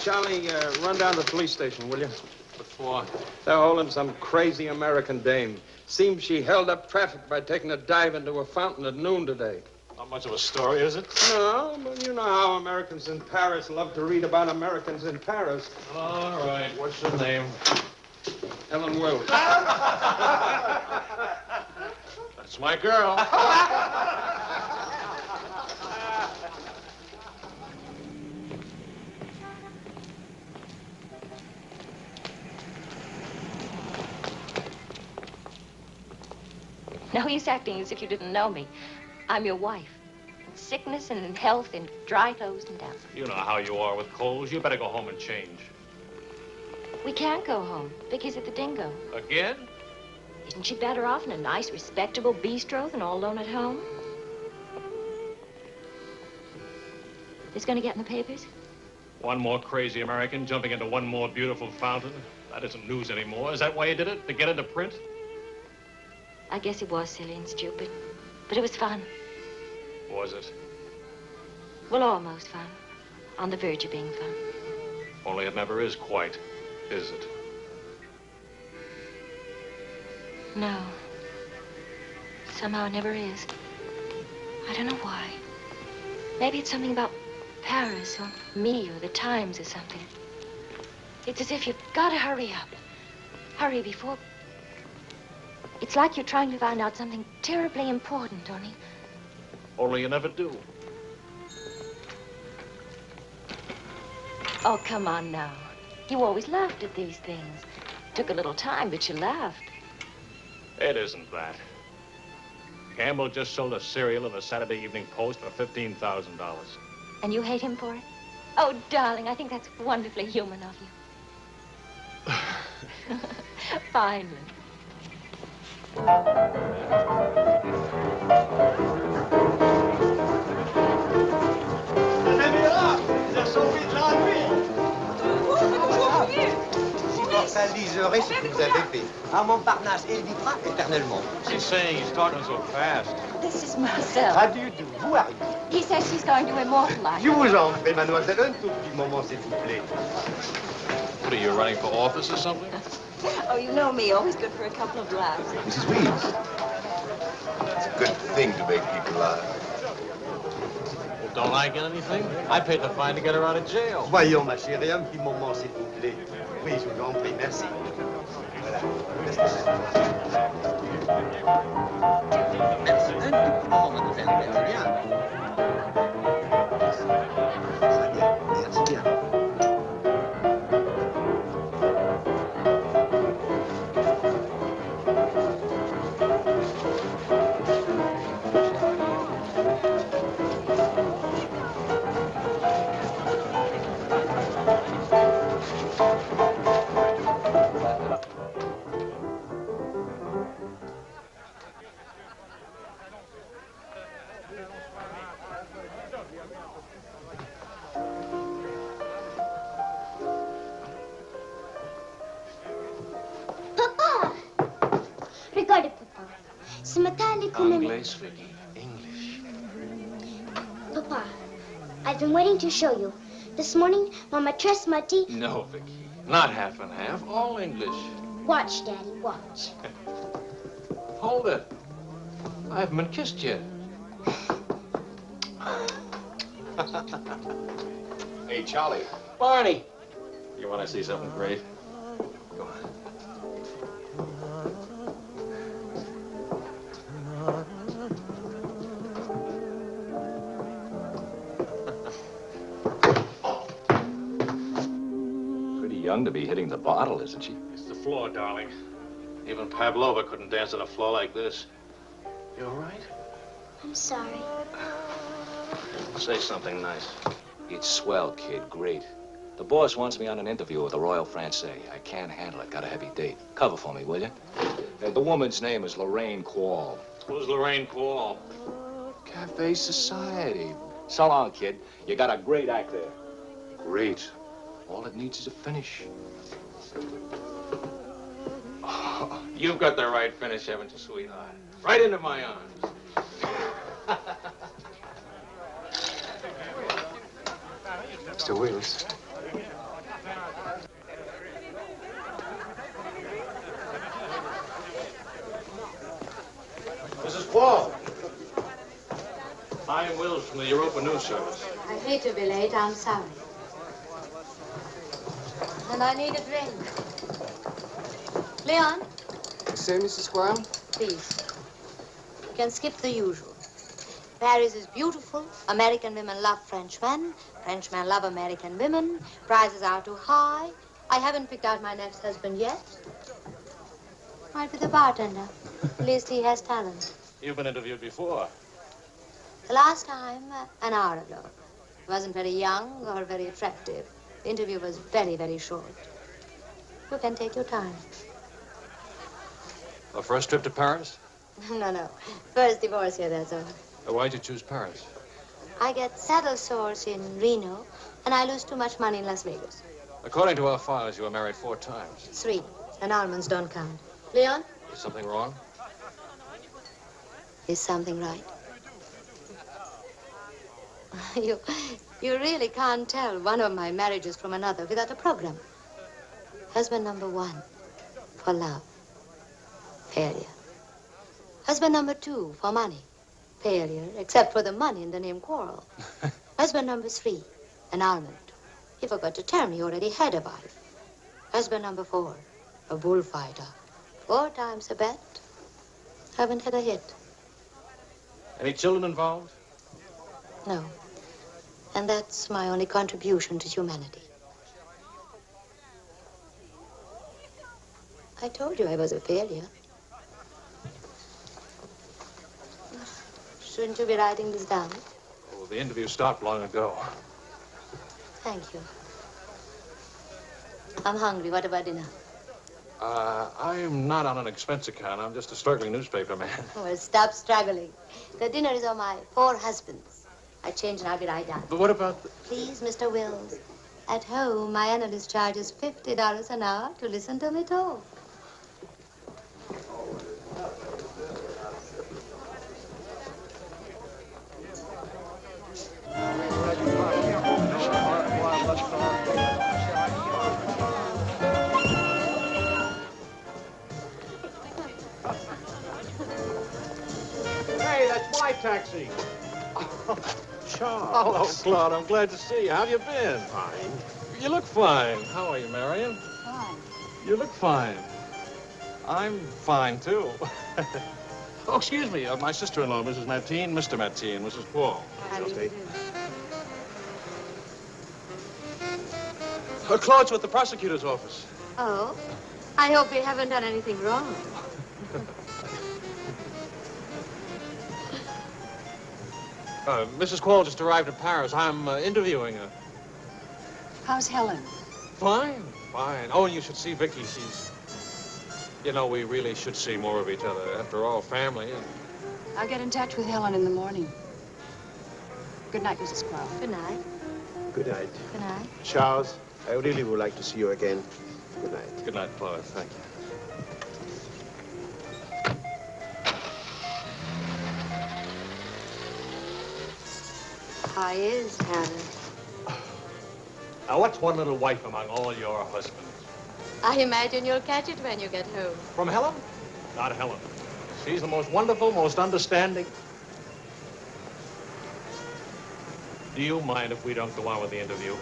O: Charlie, run down to the police station, will you?
A: What for?
O: They're holding some crazy American dame. Seems she held up traffic by taking a dive into a fountain at noon today.
A: Not much of a story, is it?
O: No, but you know how Americans in Paris love to read about Americans in Paris.
A: All right. What's your name?
O: Ellen Wells.
A: That's my girl.
C: No use acting as if you didn't know me. I'm your wife. In sickness and in health, in dry clothes and death.
A: You know how you are with colds. You better go home and change.
C: We can't go home. Vicky's at the Dingo.
A: Again?
C: Isn't she better off in a nice, respectable bistro than all alone at home? This gonna get in the papers?
A: One more crazy American jumping into one more beautiful fountain. That isn't news anymore. Is that why you did it? To get into print?
C: I guess it was silly and stupid, but it was fun.
A: Was it?
C: Well, almost fun. On the verge of being fun.
A: Only it never is quite, is it?
C: No. Somehow it never is. I don't know why. Maybe it's something about Paris or me or the Times or something. It's as if you've got to hurry up. Hurry before... It's like you're trying to find out something terribly important, Tony.
A: Only you never do.
C: Oh, come on now. You always laughed at these things. Took a little time, but you laughed.
A: It isn't that. Campbell just sold a cereal in the Saturday Evening Post for $15,000.
C: And you hate him for it? Oh, darling, I think that's wonderfully human of you. Finally.
H: Immortaliserez ce que vous avez fait. À Montparnasse évitera éternellement.
A: She's saying he's talking so fast.
C: This is Marcel.
H: How do you do? Vous arrivez.
C: He says she's going to immortalize.
H: Je vous en prie, mademoiselle, un tout petit moment, s'il vous plaît.
A: What are you, running for office or something?
C: Oh, you know me, always good for a couple of laughs.
B: Mrs. Weeds. It's a good thing to make people laugh.
A: Well, don't I get anything? I paid the fine to get her out of jail.
H: Voyons, ma chérie, un petit moment, s'il vous plaît. Oui, je vous en prie, merci. Voilà. Merci. Un tout petit moment, mademoiselle. Merci bien. Très bien. Merci bien.
K: English, Vicky. English.
N: Papa, I've been waiting to show you. This morning, Mama dressed my teeth.
K: No, Vicky. Not half and half. All English.
N: Watch, Daddy, watch.
K: Hold it. I haven't been kissed yet.
B: Hey, Charlie.
D: Barney.
A: You want to see something great?
B: Go on.
M: Pretty young to be hitting the bottle, isn't she?
K: It's the floor, darling. Even Pavlova couldn't dance on a floor like this. You all right?
N: I'm sorry.
K: Say something nice.
M: It's swell, kid. Great. The boss wants me on an interview with the Royal Francais. I can't handle it. Got a heavy date. Cover for me, will you? The woman's name is Lorraine Quall.
K: Who's Lorraine Quall?
M: Cafe Society. So long, kid. You got a great act there. Great. All it needs is a finish.
K: Oh, you've got the right finish, haven't you, sweetheart? Right into my arms.
B: Mr. Wills.
K: Mrs. Quall. I am Wills from the Europa News Service.
C: I hate to be late. I'm sorry. And I need a drink. Leon?
G: Say, Mrs. Quall?
C: Please. You can skip the usual. Paris is beautiful. American women love Frenchmen. Frenchmen love American women. Prices are too high. I haven't picked out my next husband yet. Might be the bartender. At least he has talent.
A: You've been interviewed before.
C: The last time, an hour ago. He wasn't very young or very attractive. The interview was very, very short. You can take your time.
A: A first trip to Paris?
C: No. First divorce here, that's all.
A: Why'd you choose Paris?
C: I get saddle sores in Reno, and I lose too much money in Las Vegas.
A: According to our files, you were married 4 times.
C: 3. And almonds don't count. Leon?
A: Is something wrong?
C: Is something right? You really can't tell one of my marriages from another without a program. Husband number 1, for love. Failure. Husband number 2, for money. Failure, except for the money in the name quarrel. Husband number 3, an almond. He forgot to tell me he already had a wife. Husband number 4, a bullfighter. 4 times a bet. Haven't had a hit.
A: Any children involved?
C: No. And that's my only contribution to humanity. I told you I was a failure. Shouldn't you be writing this down?
A: Oh, the interview stopped long ago.
C: Thank you. I'm hungry. What about dinner?
A: I'm not on an expense account. I'm just a struggling newspaper man.
C: Well, stop struggling. The dinner is on my 4 husbands. I change and I'll be right down.
A: But what about the...
C: Please, Mr. Wills. At home, my analyst charges $50 an hour to listen to me talk.
D: Hey, that's my taxi.
A: Charles. Hello, Claude. I'm glad to see you. How have you been?
L: Fine.
A: You look fine. How are you, Marion?
P: Fine.
A: You look fine. I'm fine, too. Oh, excuse me. My sister-in-law, Mrs. Mateen, Mr. Mateen, Mrs. Paul. Claude's with the prosecutor's office.
C: Oh? I hope we haven't done anything wrong.
A: Mrs. Quall just arrived in Paris. I'm interviewing her.
P: How's Helen?
A: Fine. Oh, and you should see Vicky. She's... You know, we really should see more of each other. After all, family. And...
P: I'll get in touch with Helen in the morning. Good night, Mrs. Quall.
C: Good night.
L: Good night.
C: Good night.
L: Charles, I really would like to see you again. Good night.
A: Good night, Claude. Thank you.
C: How is Helen?
A: Now, what's one little wife among all your husbands?
C: I imagine you'll catch it when you get home.
A: From Helen? Not Helen. She's the most wonderful, most understanding. Do you mind if we don't go on with the interview?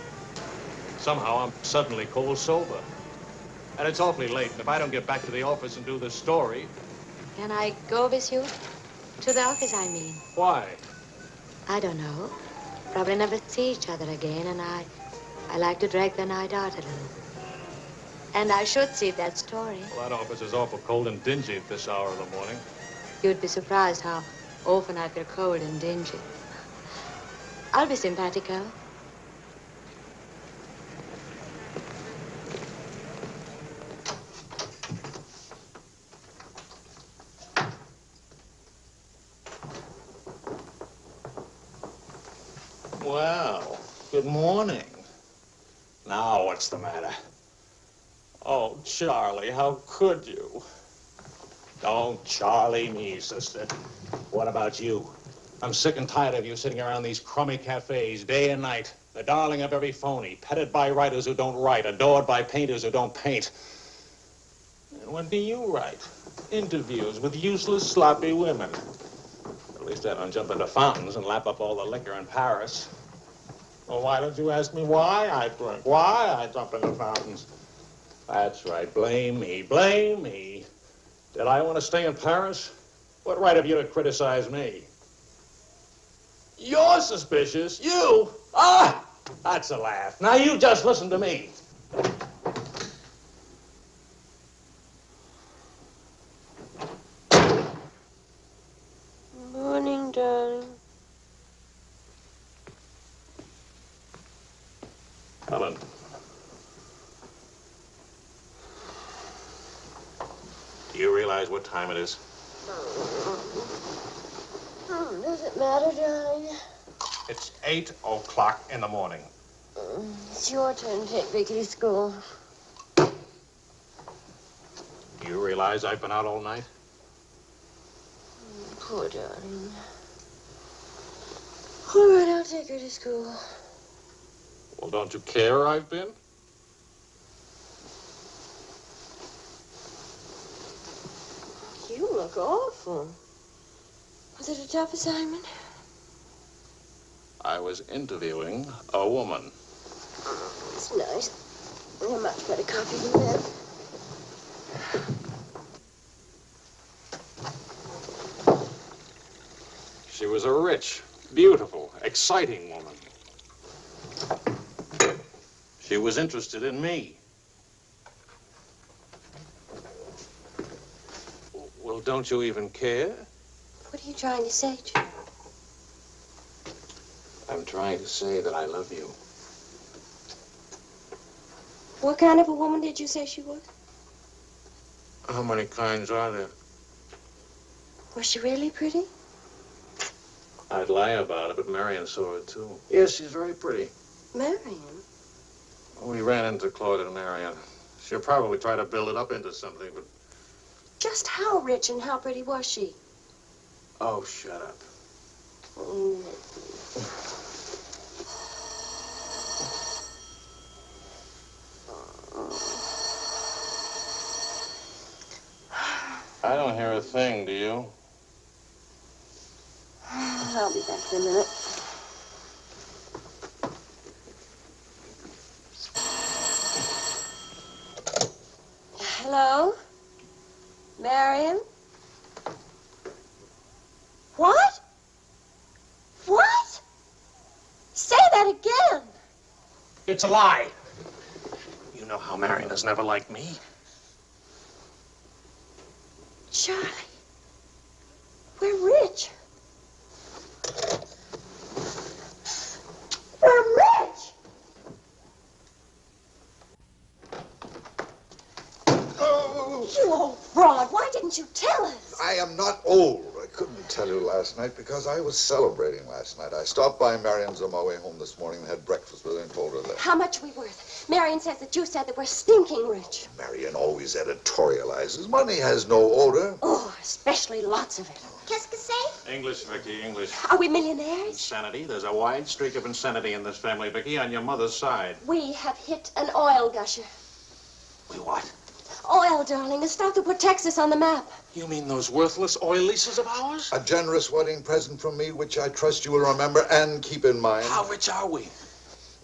A: Somehow I'm suddenly cold sober. And it's awfully late, and if I don't get back to the office and do the story...
C: Can I go with you? To the office, I mean.
A: Why?
C: I don't know. Probably never see each other again, and I like to drag the night out a little. And I should see that story.
A: Well, that office is awful cold and dingy at this hour of the morning.
C: You'd be surprised how often I feel cold and dingy. I'll be simpatico.
K: Well, good morning. Now, what's the matter? Oh, Charlie, how could you? Don't Charlie me, sister. What about you? I'm sick and tired of you sitting around these crummy cafes day and night, the darling of every phony, petted by writers who don't write, adored by painters who don't paint. And when do you write? Interviews with useless, sloppy women. At least I don't jump into fountains and lap up all the liquor in Paris. Well, why don't you ask me why I drink? Why I jump into fountains? That's right. Blame me. Blame me. Did I want to stay in Paris? What right have you to criticize me? You're suspicious. You? Ah! That's a laugh. Now you just listen to me.
C: Morning, darling.
K: Helen. Do you realize what time it is?
C: Does it matter, darling?
K: It's 8 o'clock in the morning.
C: It's your turn to take Vicky to school.
K: Do you realize I've been out all night?
C: Poor darling. All right, I'll take her to school.
K: Well, don't you care I've been?
C: You look awful. Was it a tough assignment?
K: I was interviewing a woman.
C: It's nice. A much better copy than that.
K: She was a rich, beautiful, exciting woman. She was interested in me. Well, don't you even care?
C: What are you trying to say, Jim?
K: I'm trying to say that I love you.
C: What kind of a woman did you say she was?
K: How many kinds are there?
C: Was she really pretty?
K: I'd lie about it, but Marion saw her, too. Yes, she's very pretty.
C: Marion?
K: We ran into Claude and Marion. She'll probably try to build it up into something, but...
C: Just how rich and how pretty was she?
K: Oh, shut up. I don't hear a thing, do you?
C: I'll be back in a minute. Hello? Marion? What? What? Say that again.
K: It's a lie. You know how Marion has never liked me.
C: Charlie, we're rich. We're rich.
B: Oh.
C: You old fraud, why didn't you tell us?
B: I am not old.
F: couldn't tell you last night because I was celebrating last night. I stopped by Marion's on my way home this morning and had breakfast with her and told her that.
R: How much are we worth? Marion says that you said that we're stinking rich.
F: Marion always editorializes. Money has no odor.
R: Oh, especially lots of it.
N: Qu'est-ce que c'est?
K: English, Vicky, English.
R: Are we millionaires?
K: Insanity. There's a wide streak of insanity in this family, Vicky, on your mother's side.
R: We have hit an oil gusher.
K: We what?
R: Oil, darling, the stuff that put Texas on the map.
K: You mean those worthless oil leases of ours?
F: A generous wedding present from me, which I trust you will remember and keep in mind.
K: How rich are we?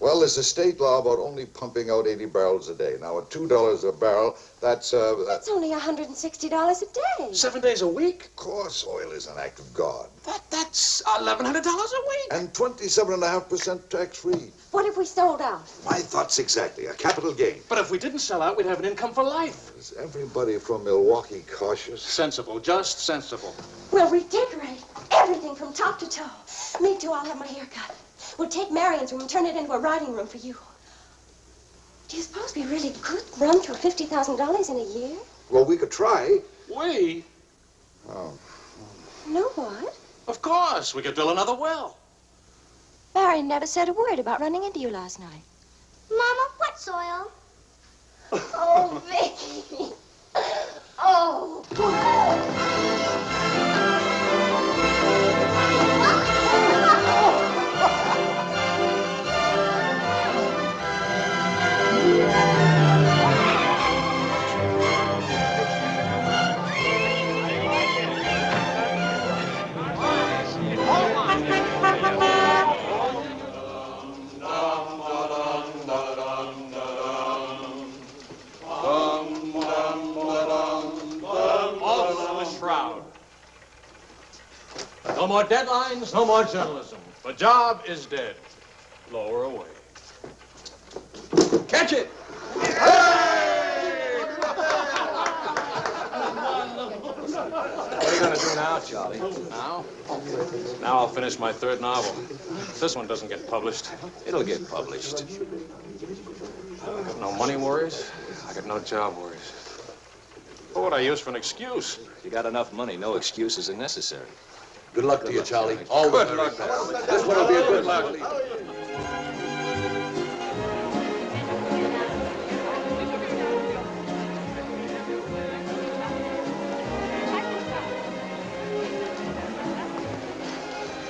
F: Well, there's a state law about only pumping out 80 barrels a day. Now, at $2 a barrel, that's
R: That's only $160 a day.
K: 7 days a week?
F: Of course, oil is an act of God.
K: That's $1,100 a week.
F: And 27.5% tax-free.
R: What if we sold out?
F: My thoughts exactly. A capital gain.
K: But if we didn't sell out, we'd have an income for life.
F: Is everybody from Milwaukee cautious?
K: Sensible, just sensible.
R: We'll redecorate everything from top to toe. Me too, I'll have my hair cut. We'll take Marion's room and turn it into a writing room for you. Do you suppose we really could run through $50,000 in a year?
F: Well, we could try.
K: We?
F: Oh.
R: No, what?
K: Of course. We could drill another well.
C: Marion never said a word about running into you last night.
N: Mama, what's oil?
R: Oh, Vicky. Oh.
A: No more deadlines, no more journalism. The job is dead. Lower away.
O: Catch it!
A: What are you going to do now, Charlie? Now? Now I'll finish my third novel. If this one doesn't get published, it'll get published. I got no money worries. I got no job worries. What would I use for an excuse?
S: If you got enough money, no excuses are necessary.
B: Good luck to you, Charlie.
O: All good luck.
B: This one will be a good luck.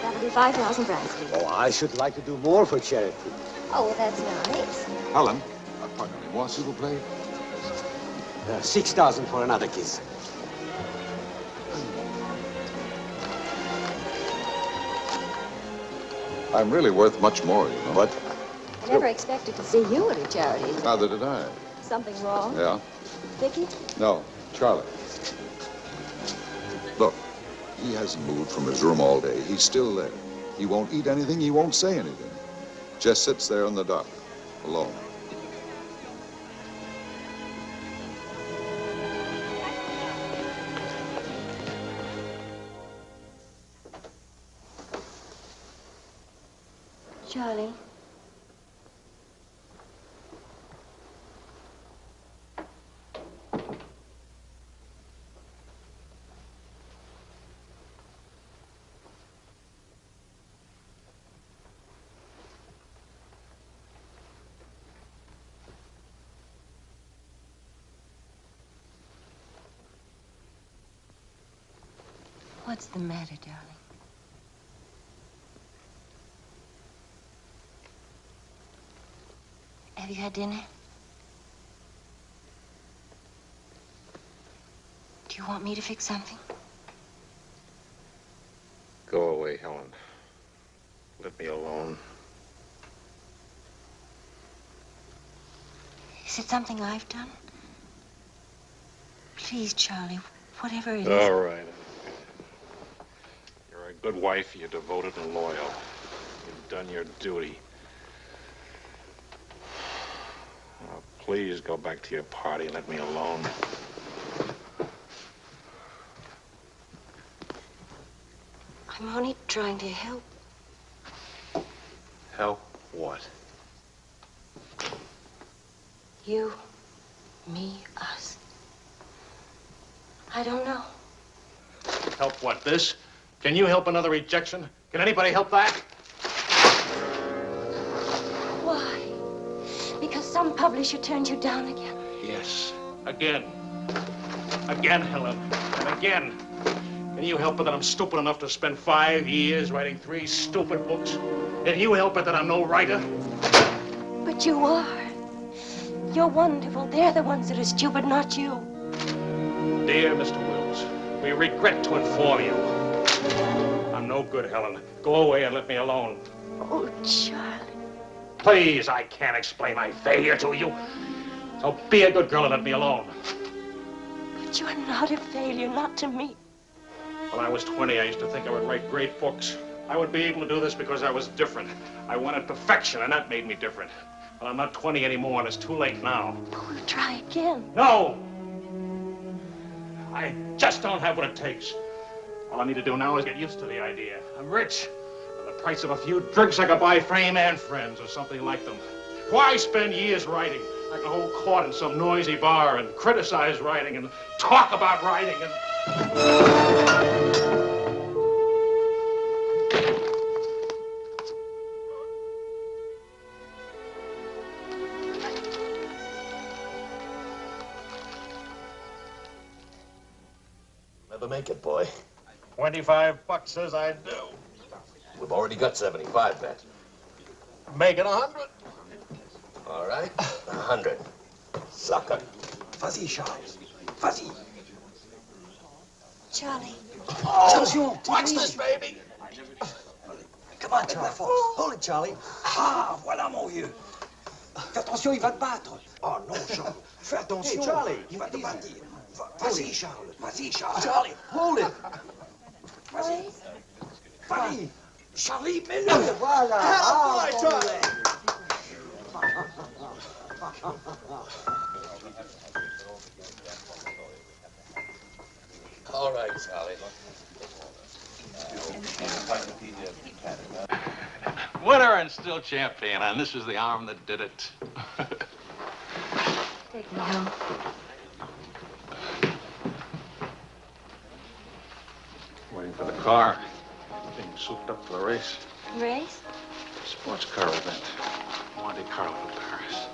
R: That'll be 5,000 francs.
T: Oh, I should like to do more for charity.
R: Oh, well, that's nice.
F: Helen, pardonnez-moi, s'il vous plaît.
T: 6,000 for another kiss.
F: I'm really worth much more, you know.
T: What?
C: I never expected to see you at a charity.
F: Neither did I.
C: Something wrong?
F: Yeah?
C: Vicky?
F: No, Charlie. Look, he hasn't moved from his room all day. He's still there. He won't eat anything. He won't say anything. Just sits there in the dark, alone.
C: Charlie. What's the matter, darling? Have you had dinner? Do you want me to fix something?
A: Go away, Helen. Let me alone.
C: Is it something I've done? Please, Charlie, whatever it is.
A: All right. You're a good wife. You're devoted and loyal. You've done your duty. Oh, please go back to your party and let me alone.
C: I'm only trying to help.
A: Help what?
C: You, me, us. I don't know.
A: Help what, this?
D: Can you help another rejection? Can anybody help that?
R: Why? Because some publisher turned you down again.
D: Yes. Again. Again, Helen. And again. Can you help it that I'm stupid enough to spend 5 years writing 3 stupid books? Can you help it that I'm no writer?
R: But you are. You're wonderful. They're the ones that are stupid, not you.
D: Dear Mr. Wills, we regret to inform you. I'm no good, Helen. Go away and let me alone.
R: Oh, Charlie.
D: Please, I can't explain my failure to you. So be a good girl and let me alone.
R: But you're not a failure, not to me.
D: When I was 20, I used to think I would write great books. I would be able to do this because I was different. I wanted perfection, and that made me different. But I'm not 20 anymore, and it's too late now.
R: We'll try again.
D: No! I just don't have what it takes. All I need to do now is get used to the idea. I'm rich. For the price of a few drinks, I could buy Fame and Friends or something like them. Why spend years writing? I could hold court in some noisy bar and criticize writing and talk about writing and...
U: Never make it, boy.
D: $25 says I do.
U: We've already got 75, bet.
D: Make it 100.
U: All right, 100. Sucker.
T: Vas-y, Charles. Vas-y.
R: Charlie.
T: Attention.
U: Watch this, baby.
T: Come on, Charlie. Hold it, Charlie. Ah, voilà, mon vieux. Fais attention, il va te battre. Oh non, Charles. Fais attention. Hey, Charlie, il va te battre. Vas-y, Charles. Vas-y, Charles. Charlie, hold it. Vas-y. Vas-y. Charlie, mets-le. Voilà. Ah, Charlie.
U: All right, Charlie.
M: Winner and still champion, and this is the arm that did it.
C: Take me home.
D: Waiting for the car. Being souped up for the race.
C: Race?
D: Sports car event. Monte Carlo, Paris.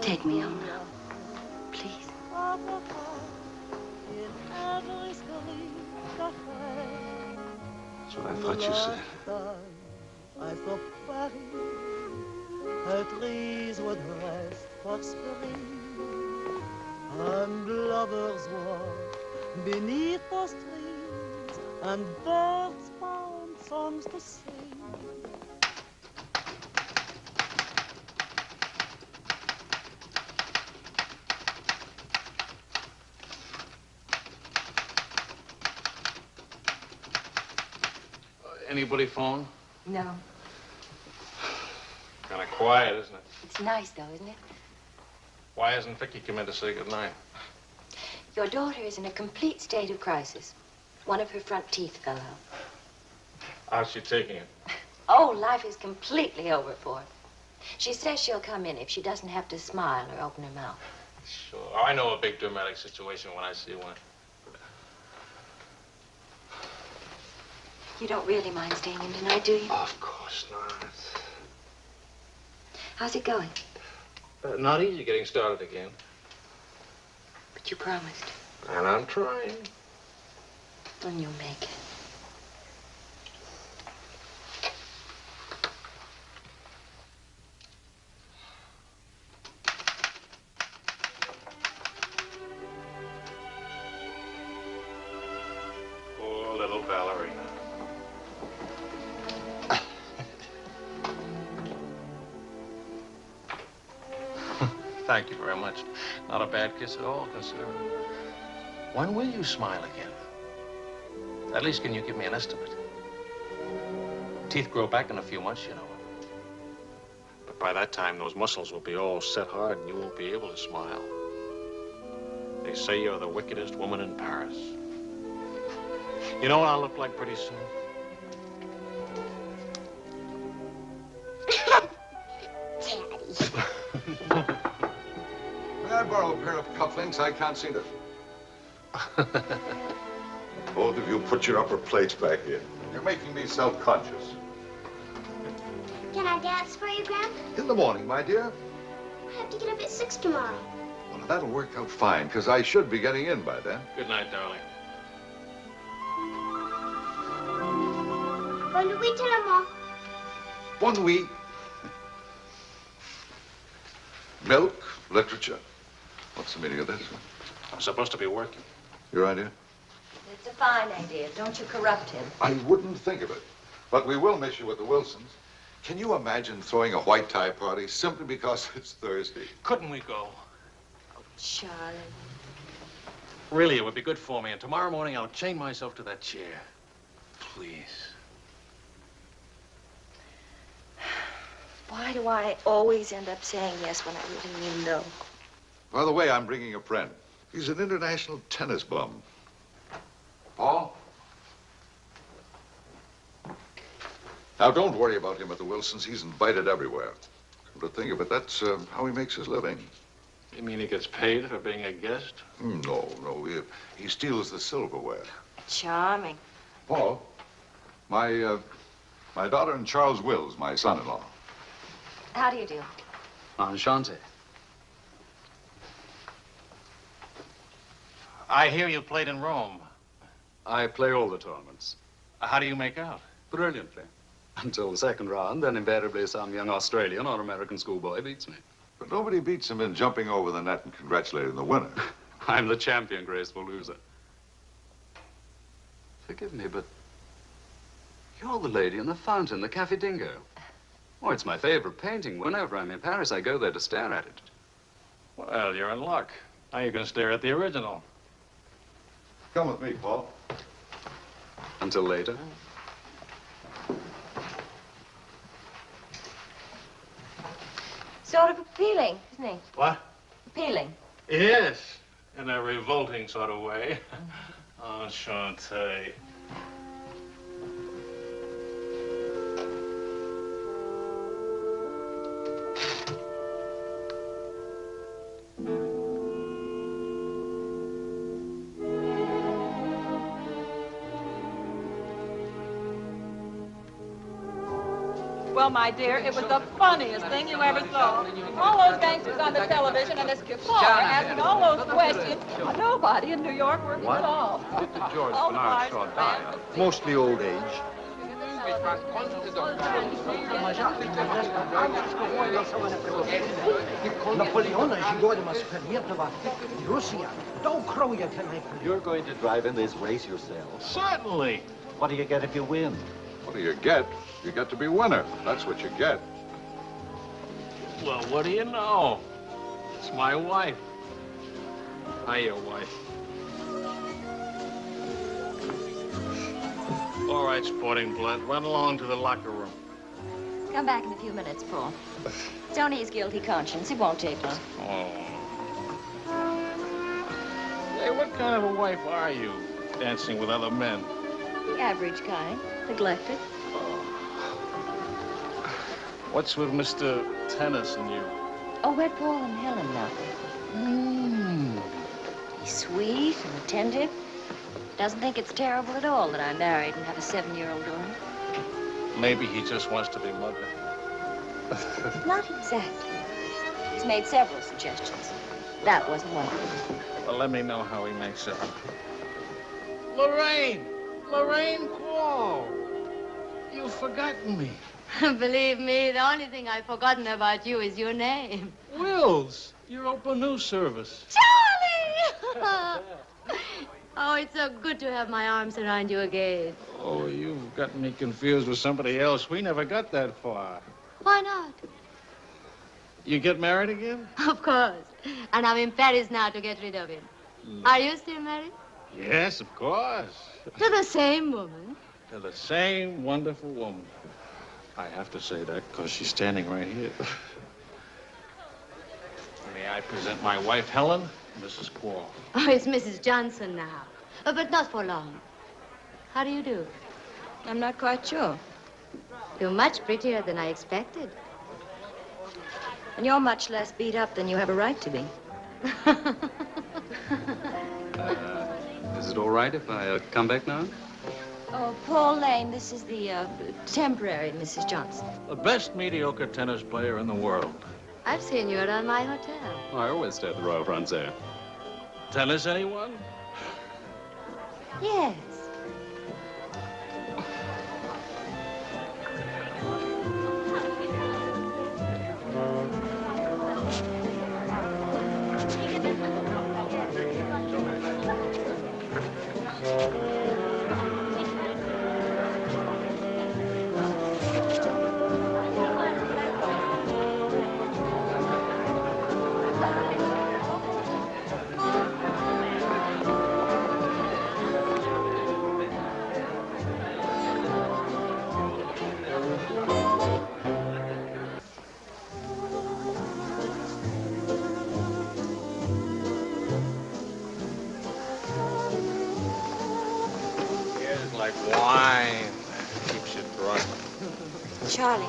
C: Take me home now, please.
M: That's what I thought you said.
V: I saw Paris, her trees would rest for spring, and lovers walk beneath those trees, and birds found songs to sing.
D: Anybody phone?
C: No.
D: Kind of quiet, isn't it?
C: It's nice, though, isn't it?
D: Why hasn't Vicky come in to say goodnight?
C: Your daughter is in a complete state of crisis. One of her front teeth fell out.
D: How's she taking it?
C: Oh, life is completely over for her. She says she'll come in if she doesn't have to smile or open her mouth.
D: Sure. I know a big dramatic situation when I see one.
C: You don't really mind staying in tonight, do you?
D: Of course not.
C: How's it going?
D: Not easy getting started again.
C: But you promised.
D: And I'm trying.
C: And you'll make it.
D: Poor little ballerina. Thank you very much. Not a bad kiss at all, considering. When will you smile again? At least can you give me an estimate? Teeth grow back in a few months, you know. But by that time, those muscles will be all set hard and you won't be able to smile. They say you're the wickedest woman in Paris. You know what I'll look like pretty soon?
F: May I borrow a pair of cufflinks? I can't see them. Both of you put your upper plates back in. You're making me self-conscious.
N: Can I dance for you, Grandpa?
F: In the morning, my dear.
N: I have to get up at 6 tomorrow.
F: Well, that'll work out fine, because I should be getting in by then.
D: Good night, darling.
N: Bonne nuit, maman.
F: Bonne nuit. Milk, literature. What's the meaning of this?
D: I'm supposed to be working.
F: Your idea?
E: It's a fine idea. Don't you corrupt him.
F: I wouldn't think of it. But we will miss you with the Wilsons. Can you imagine throwing a white tie party simply because it's Thursday?
D: Couldn't we go?
E: Oh, Charlie.
D: Really, it would be good for me. And tomorrow morning, I'll chain myself to that chair. Please.
E: Why do I always end up saying yes when I really mean no?
F: By the way, I'm bringing a friend. He's an international tennis bum. Paul? Now, don't worry about him at the Wilsons. He's invited everywhere. Come to think of it, that's how he makes his living.
D: You mean he gets paid for being a guest?
F: No. He steals the silverware.
E: Charming.
F: Paul, my daughter and Charles Wills, my son-in-law.
E: How do you do?
I: Enchanté.
D: I hear you played in Rome.
I: I play all the tournaments.
D: How do you make out?
I: Brilliantly. Until the second round, then invariably some young Australian or American schoolboy beats me.
F: But nobody beats him in jumping over the net and congratulating the winner.
I: I'm the champion graceful loser. Forgive me, but you're the lady in the fountain, the Café Dingo. Oh, it's my favorite painting. Whenever I'm in Paris, I go there to stare at it.
D: Well, you're in luck. Now you can stare at the original.
F: Come with me, Paul.
I: Until later.
E: Sort of appealing, isn't he?
D: What?
E: Appealing.
D: Yes, in a revolting sort of way. Enchanté.
J: Well, my dear, it was the funniest thing you ever saw. All those gangsters on the television and this Kefauver asking all those questions. Nobody in New York working at all.
O: Did George Bernard Shaw die? Mostly old age.
W: You're going to drive in this race yourself.
D: Certainly.
W: What do you get if you win?
F: What do you get? You get to be winner. That's what you get.
D: Well, what do you know? It's my wife. Hiya, wife. All right, sporting blood, run along to the locker room.
E: Come back in a few minutes, Paul. It's only his guilty conscience. It won't take long.
D: Oh. Hey, what kind of a wife are you, dancing with other men?
E: The average kind. Neglected.
D: What's with Mr. Tennis and you?
E: Oh, we're Paul and Helen now. He's sweet and attentive. Doesn't think it's terrible at all that I'm married and have a 7-year-old daughter.
D: Maybe he just wants to be mother.
E: Not exactly. He's made several suggestions. That wasn't one of them.
D: Well, let me know how he makes out. Lorraine! Lorraine Paul! You've forgotten me.
X: Believe me, the only thing I've forgotten about you is your name.
D: Wills, your open news service.
X: Charlie! Oh, it's so good to have my arms around you again.
D: Oh, you've got me confused with somebody else. We never got that far.
X: Why not?
D: You get married again?
X: Of course. And I'm in Paris now to get rid of him. Are you still married?
D: Yes, of course.
X: To the same woman.
D: To the same wonderful woman. I have to say that because she's standing right here. May I present my wife, Helen, Mrs. Paul.
X: Oh, it's Mrs. Johnson now. But not for long. How do you do?
E: I'm not quite sure.
X: You're much prettier than I expected.
E: And you're much less beat up than you have a right to be.
I: Is it all right if I come back now?
E: Oh, Paul Lane, this is the temporary Mrs. Johnson.
D: The best mediocre tennis player in the world.
X: I've seen you around my hotel.
I: Oh, I always stay at the Royal Frontier.
D: Tennis, anyone?
X: Yes.
D: Like wine. Keeps you drunk.
E: Charlie,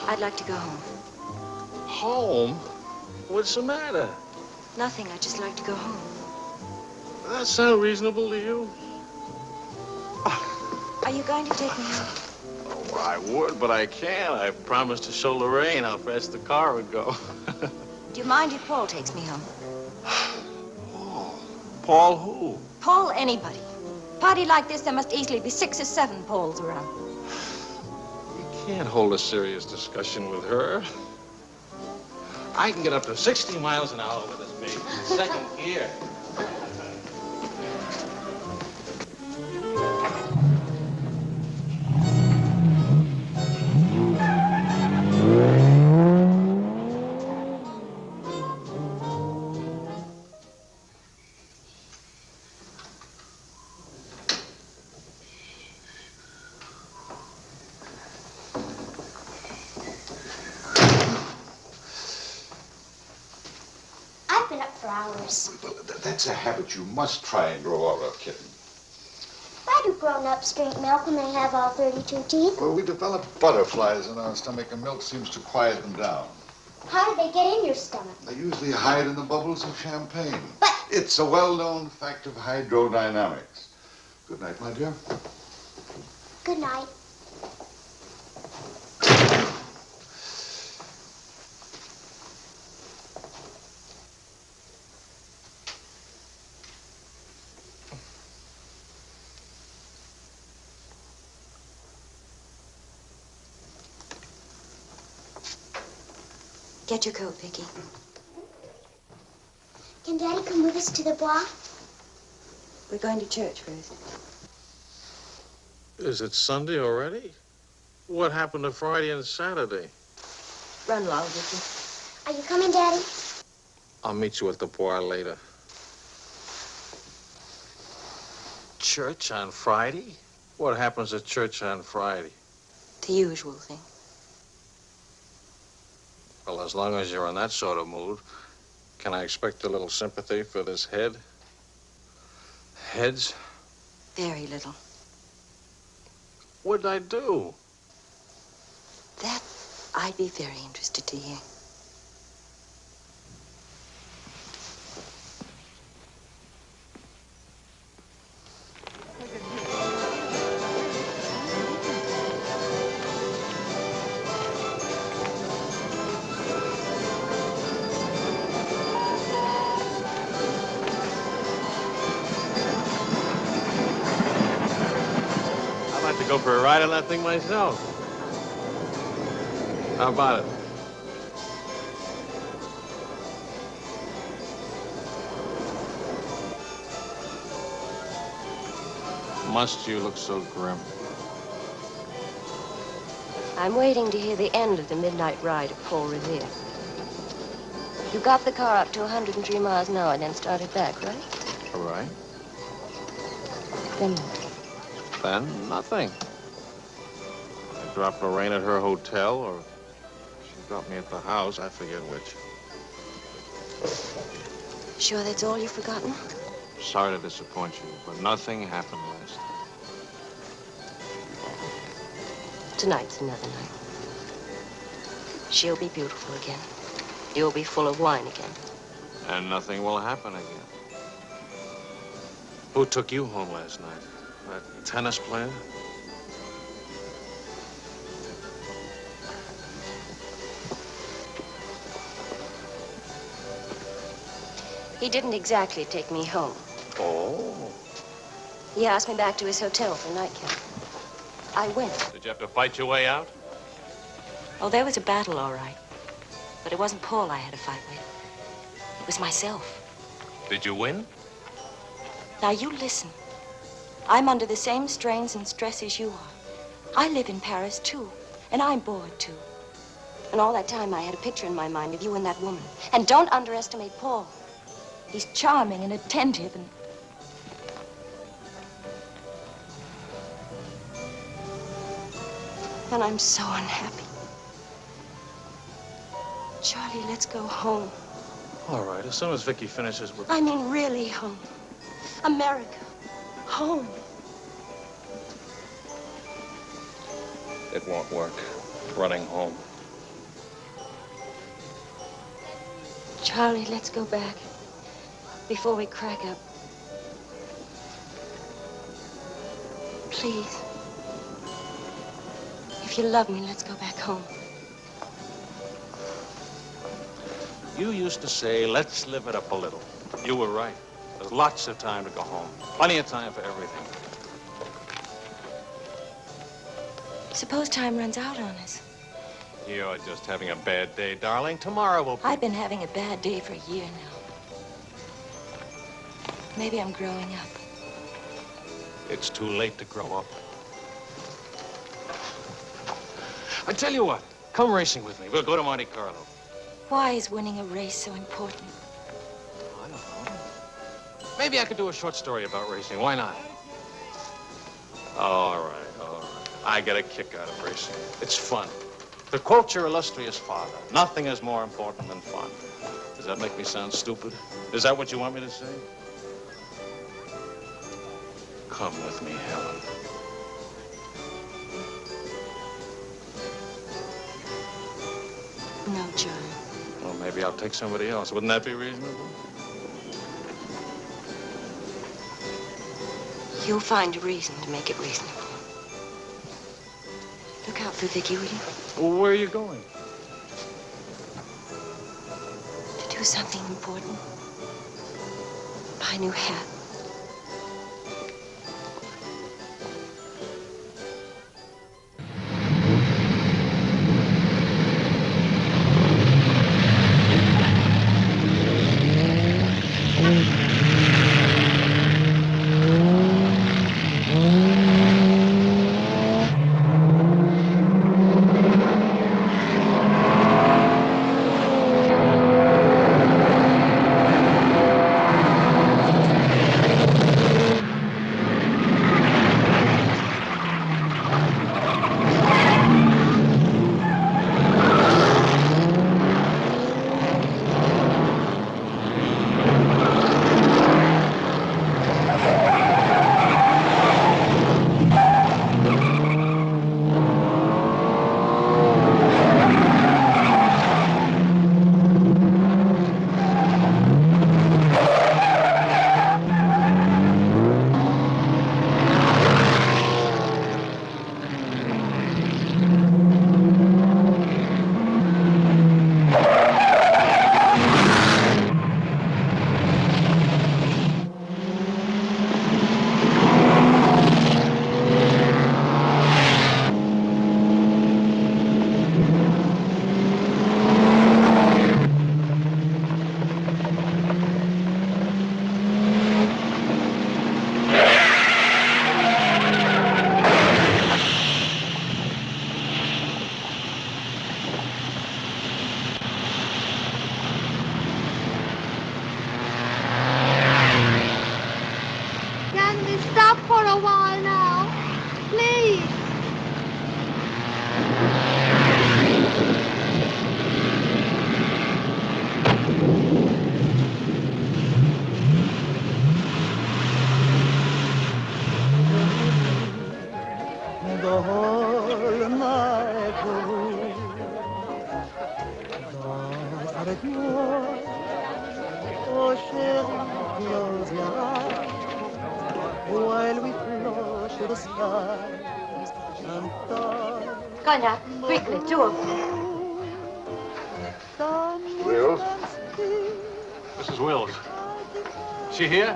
E: I'd like to go home.
D: Home? What's the matter?
E: Nothing. I'd just like to go home.
D: Does that sound reasonable to you?
E: Are you going to take me home?
D: Oh, I would, but I can't. I promised to show Lorraine how fast the car would go.
E: Do you mind if Paul takes me home?
D: Paul who?
E: Paul anybody. Party like this, there must easily be 6 or 7 Pauls around.
D: Can't hold a serious discussion with her. I can get up to 60 miles an hour with this baby. Second gear.
F: That's a habit you must try and grow out of, kitten.
N: Why do grown-ups drink milk when they have all 32 teeth?
F: Well, we develop butterflies in our stomach, and milk seems to quiet them down.
N: How do they get in your stomach?
F: They usually hide in the bubbles of champagne. But it's a well-known fact of hydrodynamics. Good night, my dear.
N: Good night.
E: Get your coat, Vicky.
N: Can Daddy come with us to the bar?
E: We're going to church first.
D: Is it Sunday already? What happened to Friday and Saturday?
E: Run along, Vicky.
N: Are you coming, Daddy?
D: I'll meet you at the bar later. Church on Friday? What happens at church on Friday?
E: The usual thing.
D: Well, as long as you're in that sort of mood, can I expect a little sympathy for this head? Heads?
E: Very little.
D: What'd I do?
E: That I'd be very interested to hear.
D: Go for a ride on that thing myself. How about it? Must you look so grim?
C: I'm waiting to hear the end of the midnight ride of Paul Revere. You got the car up to 103 miles an hour and then started back, right?
A: All right.
C: Then
A: Then nothing. I dropped Lorraine at her hotel, or she dropped me at the house. I forget which.
C: sure that's all you've forgotten?
A: Sorry to disappoint you, but nothing happened last night.
C: Tonight's another night. She'll be beautiful again. You'll be full of wine again.
A: And nothing will happen again. Who took you home last night? That tennis player?
C: He didn't exactly take me home.
A: Oh.
C: He asked me back to his hotel for a nightcap. I went.
A: Did you have to fight your way out?
C: Oh, there was a battle, all right. But it wasn't Paul I had to fight with. It was myself.
A: Did you win?
C: Now, you listen. I'm under the same strains and stress as you are. I live in Paris, too. And I'm bored, too. And all that time, I had a picture in my mind of you and that woman. And don't underestimate Paul. He's charming and attentive and... And I'm so unhappy. Charlie, let's go home.
A: All right, as soon as Vicky finishes with...
C: I mean, really home. America. Home.
A: It won't work. Running home.
C: Charlie, let's go back. Before we crack up. Please. If you love me, let's go back home.
A: You used to say, let's live it up a little. You were right. There's lots of time to go home. Plenty of time for everything.
C: Suppose time runs out on us.
A: You're just having a bad day, darling. Tomorrow will be...
C: I've been having a bad day for a year now. Maybe I'm growing up.
A: It's too late to grow up. I tell you what, come racing with me. We'll go to Monte Carlo.
C: Why is winning a race so important?
A: I don't know. Maybe I could do a short story about racing. Why not? All right, all right. I get a kick out of racing. It's fun. To quote your illustrious father, nothing is more important than fun. Does that make me sound stupid? Is that what you want me to say? Come with me, Helen.
C: No, John.
A: Well, maybe I'll take somebody else. Wouldn't that be reasonable?
C: You'll find a reason to make it reasonable. Look out for Vicky, will you?
A: Well, where are you going?
C: To do something important. Buy a new hat.
V: the whole night through. Danse avec moi, oh chérie, close your eyes, while we float to the skies and touch.
E: Cognac, quickly, two of them.
A: Wills? Mrs. Wills. She here?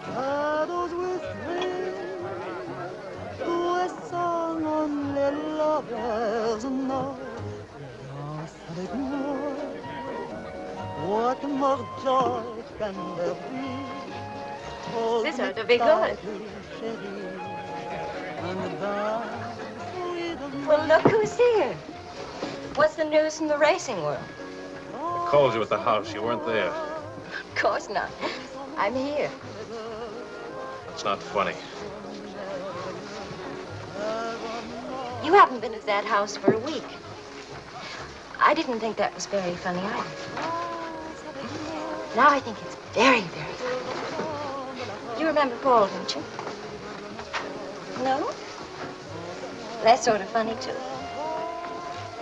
V: Shadows whispering to a song only lovers know. Danse avec moi. What more joy can there be? Hold
E: This
V: me
E: ought to be good.
V: tightly, chérie, and dance with me.
E: Well, look who's here. What's the news from the racing world?
A: Called you at the house. You weren't there.
E: Of course not. I'm here.
A: It's not funny.
E: You haven't been at that house for a week. I didn't think that was very funny either. Now I think it's very, very funny. You remember Paul, don't you? No? That's sort of funny, too.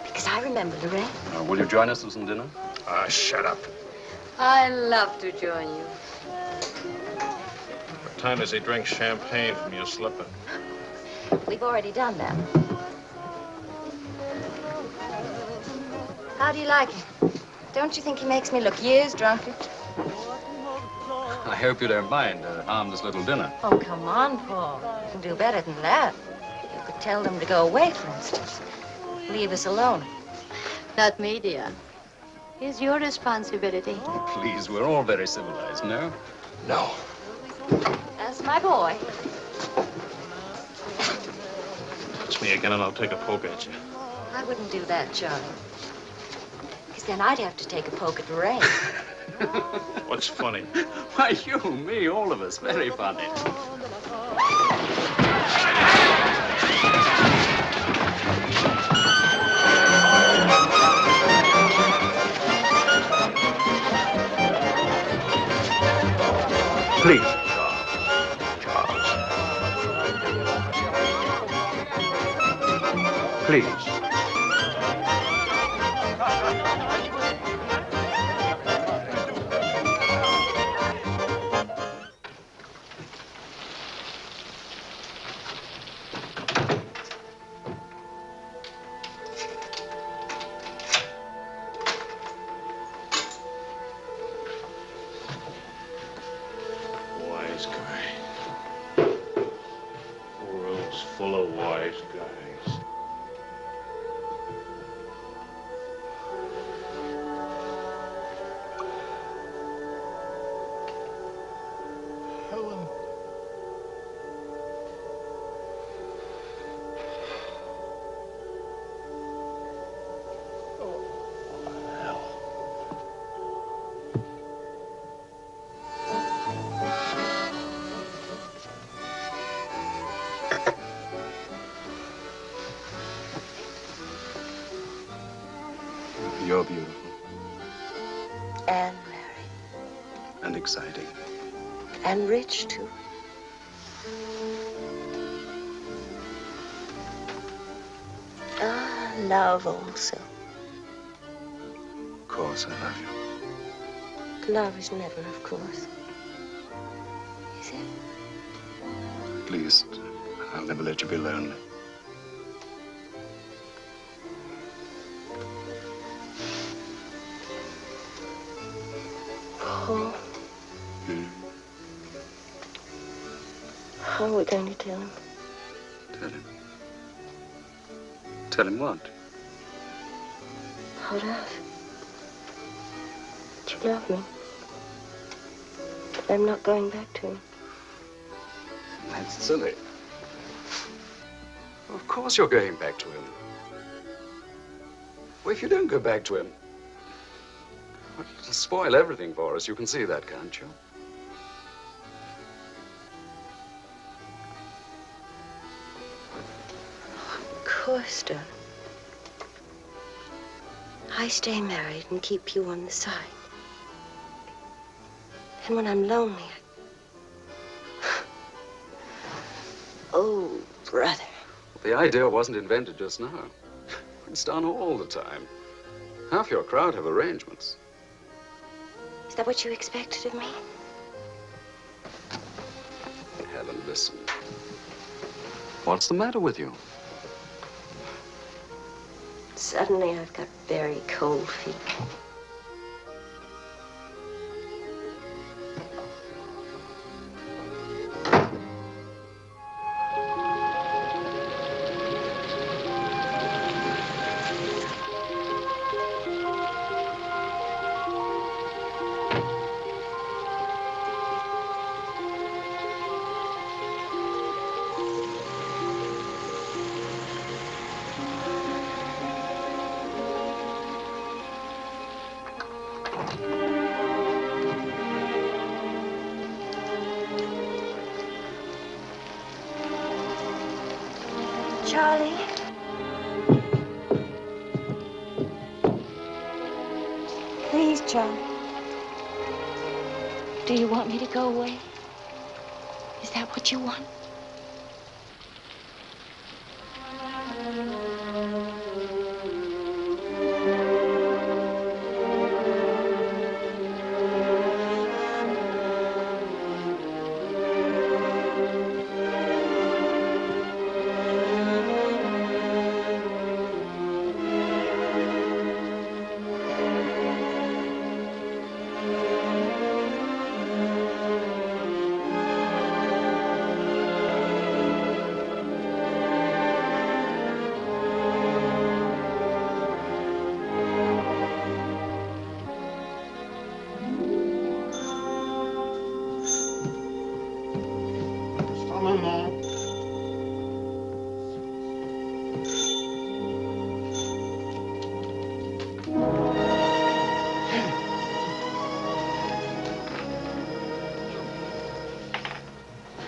E: Because I remember Lorraine.
I: Will you join us for some dinner?
A: Ah, shut up.
X: I'd love to join you.
A: What time does he drink champagne from your slipper?
E: We've already done that. How do you like him? Don't you think he makes me look years drunker?
I: I hope you don't mind a harmless little dinner.
E: Oh, come on, Paul. You can do better than that. You could tell them to go away, for instance. Leave us alone.
X: Not me, dear. It's your responsibility.
I: Please, we're all very civilized, no?
A: No.
E: That's my boy.
A: It's me again, and I'll take a poke at you.
E: I wouldn't do that, Charlie. Because then I'd have to take a poke at Lorraine.
A: What's funny?
I: Why, you, me, all of us, very funny.
A: Please. Please. Wise guy. The world's full of wise guys.
V: Helen.
I: You're beautiful
E: And married.
I: and exciting.
E: And rich, too. Ah, love also.
I: Of course, I love you.
E: Love is never, of course. Is it?
I: At least, I'll never let you be lonely.
E: Paul. How are we going to tell him?
I: Tell him. Tell him what?
E: How love. That you love me. That I'm not going back to him.
I: That's silly. Of course you're going back to him. Well, if you don't go back to him, well, it'll spoil everything for us. You can see that, can't you?
E: Of course, darling. I stay married and keep you on the side. And when I'm lonely, Oh, brother.
I: The idea wasn't invented just now. It's done all the time. Half your crowd have arrangements.
E: Is that what you expected of me?
I: Helen, listen. What's the matter with you?
E: Suddenly, I've got very cold feet. Charlie? Please, Charlie.
C: Do you want me to go away? Is that what you want?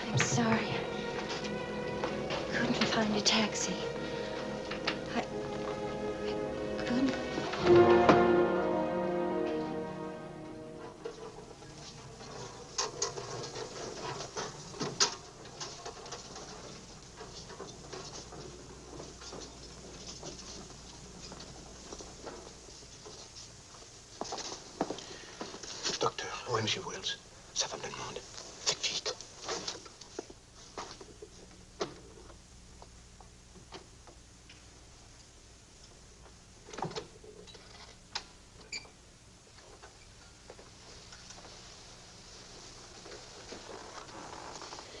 E: I'm sorry. I couldn't find a taxi. I couldn't.
L: Docteur, où est M. Wells? Sa femme le demande. Faites vite.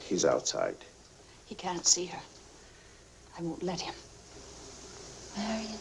G: He's outside.
H: He can't see her. I won't let him.
E: Marion.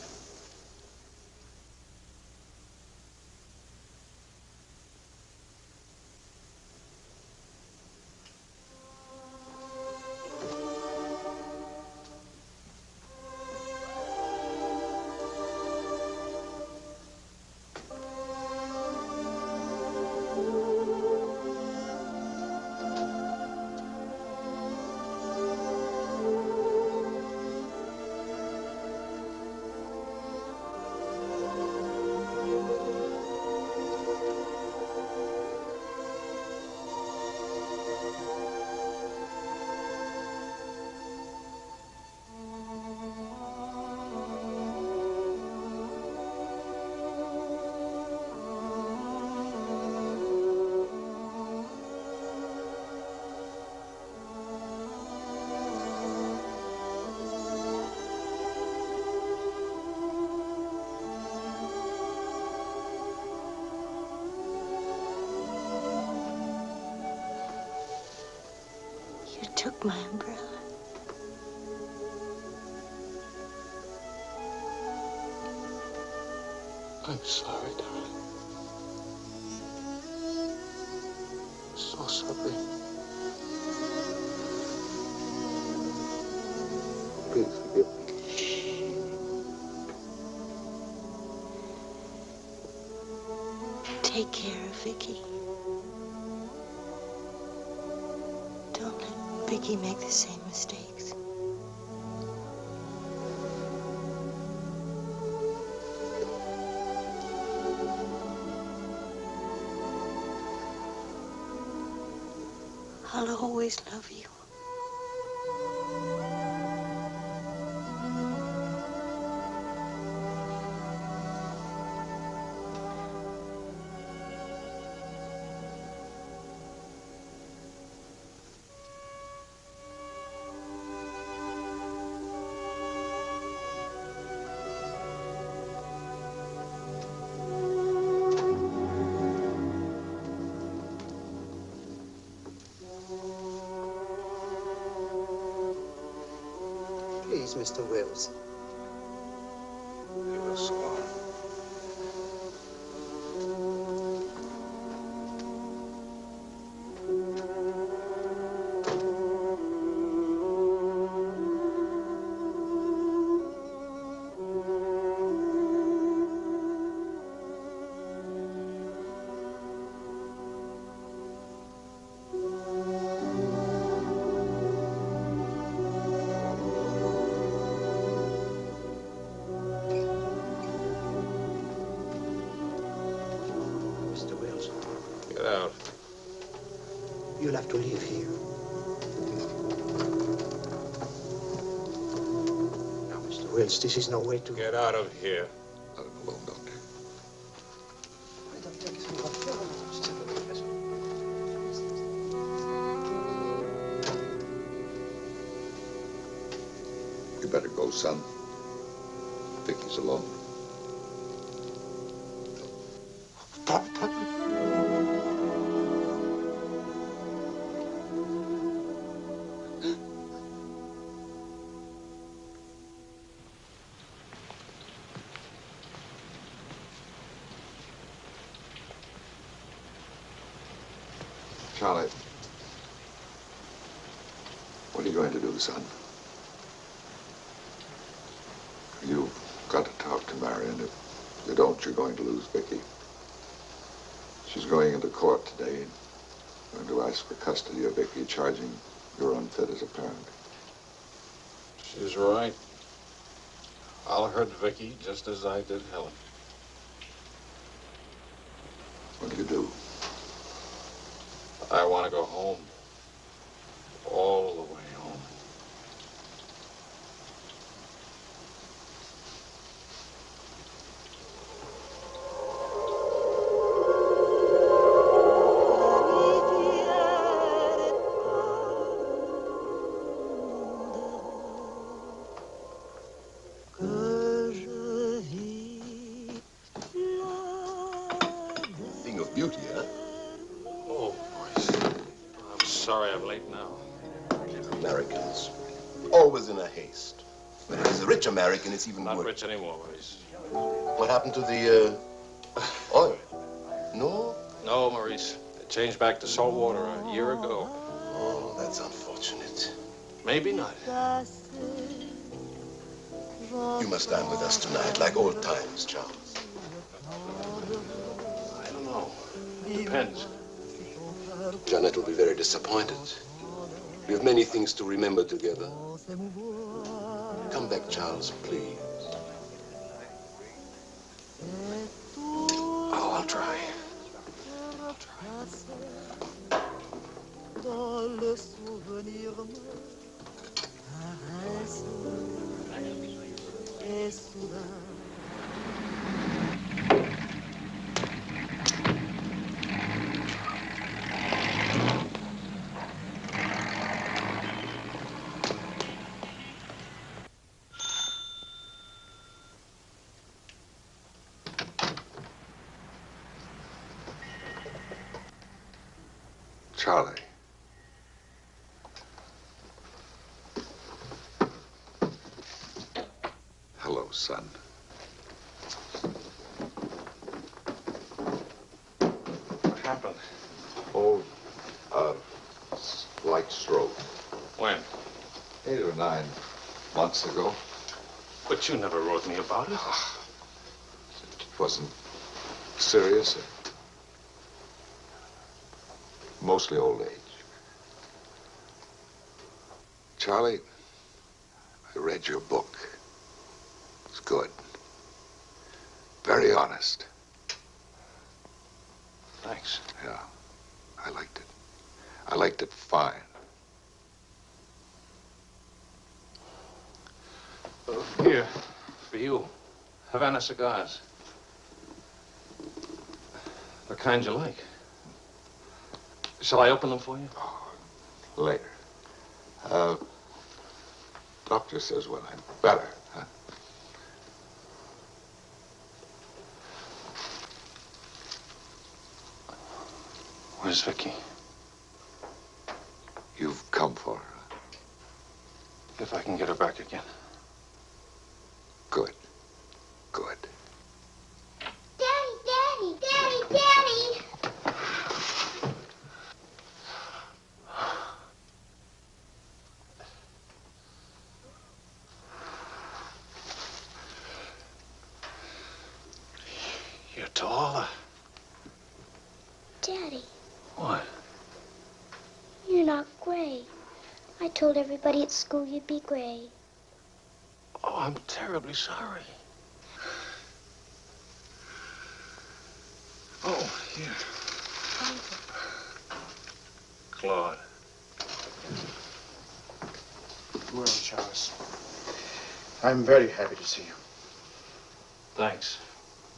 E: You took my umbrella.
G: I'm sorry, darling. So sorry. Please forgive me.
E: Take care of Vicky. Don't let Vicky make the same mistakes. I'll always love you.
T: Please, Mr. Wills.
F: You was smart.
A: Get out.
T: You'll have to leave here. Now, Mr. Wills, this is no way to...
A: Get out of here.
F: Let him alone, Doctor. You better go, son. Vicky's alone. Charlie, what are you going to do, son? You've got to talk to Marion. If you don't, you're going to lose Vicky. She's going into court today, going to ask for custody of Vicky, charging you're unfit as a parent.
A: She's right. I'll hurt Vicky just as I did Helen.
F: What do you do?
A: I want to go home. All the way home.
B: Thing of beauty, huh?
A: Oh, boys. I'm sorry I'm late now.
B: Americans, always in a haste. When it is a rich American, it's even
A: Not
B: worse.
A: rich anymore, Maurice.
B: What happened to the oil? No?
A: No, Maurice. It changed back to salt water a year ago.
B: Oh, that's unfortunate.
A: Maybe not.
B: You must dine with us tonight, like old times, Charles.
A: I don't know. Depends.
B: Janet will be very disappointed. We have many things to remember together. Come back, Charles, please.
A: Oh, I'll try.
V: Dans le souvenir me caresse et soudain
F: Charlie. Hello, son.
A: What happened?
F: Oh, light stroke.
A: When?
F: 8 or 9 months ago.
A: But you never wrote me about it.
F: It wasn't serious. Mostly old age. Charlie, I read your book. It's good. Very honest.
A: Thanks.
F: Yeah, I liked it. I liked it fine.
A: Here, for you. Havana cigars. The kind you like. Shall I open them for you?
F: Later. Doctor says when I'm better, huh?
A: Where's Vicky?
F: You've come for her.
A: if I can get her back again.
B: Good. Good.
N: Daddy, Daddy, Daddy, Daddy!
A: You're taller.
N: Daddy,
A: What?
N: you're not gray. I told everybody at school you'd be gray.
A: Oh, I'm terribly sorry. Oh, here. Claude.
L: Well, Charles, I'm very happy to see you.
A: Thanks.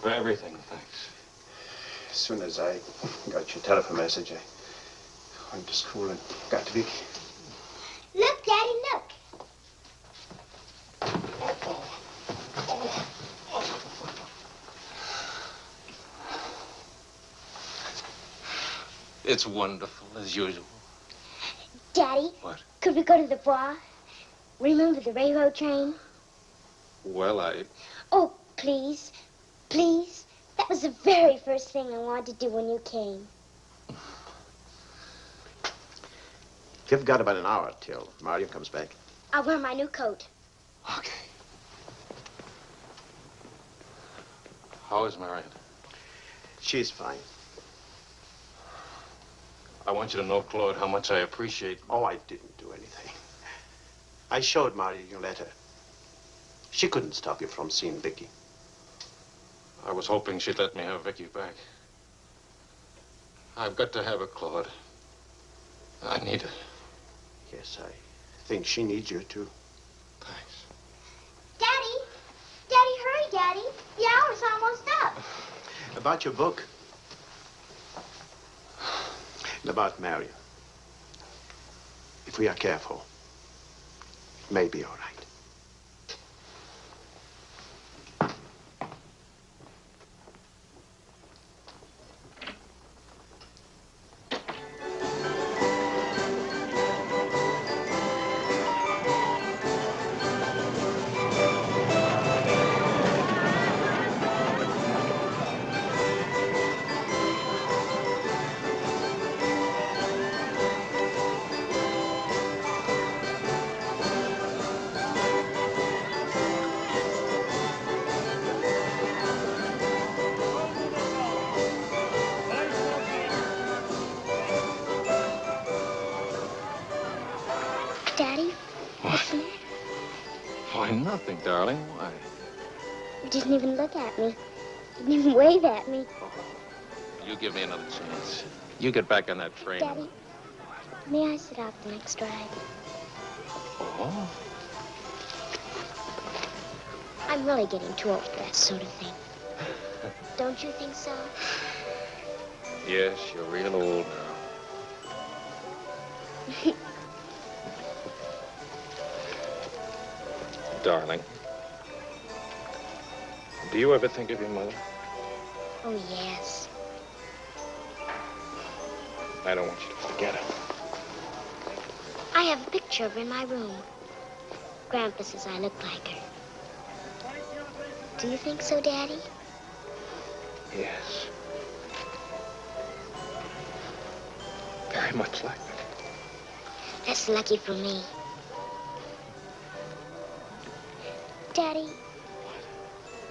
A: For everything, thanks.
L: As soon as I got your telephone message, I went to school and got to Vicky.
N: Look, Daddy, look.
A: It's wonderful, as usual.
N: Daddy.
A: What?
N: Could we go to the bar? Remember the railroad train?
A: Well,
N: Oh, please. Please. That was the very first thing I wanted to do when you came.
L: You've got about an hour till Mario comes back.
N: I'll wear my new coat.
A: Okay. How is Marion?
L: She's fine.
A: I want you to know, Claude, how much I appreciate...
L: Oh, I didn't do anything. I showed Mario your letter. She couldn't stop you from seeing Vicky.
A: I was hoping she'd let me have Vicky back. I've got to have her, Claude. I need her.
L: Yes, I think she needs you, too.
A: Thanks.
N: Daddy. Daddy, hurry, Daddy. The hour's almost up.
L: About your book. And about Mario. If we are careful, it may be all right.
N: Daddy, what's the matter?
A: Why, nothing, darling. Why?
N: You didn't even look at me. You didn't even wave at me.
A: You give me another chance. You get back on that train.
N: Daddy, may I sit out the next ride?
A: Oh?
N: I'm really getting too old for that sort of thing. Don't you think so?
A: Yes, you're real old now. Darling, do you ever think of your mother?
N: Oh, yes.
A: I don't want you to forget her.
N: I have a picture of her in my room. Grandpa says I look like her. Do you think so, Daddy?
A: Yes. Very much like her.
N: That's lucky for me. Daddy,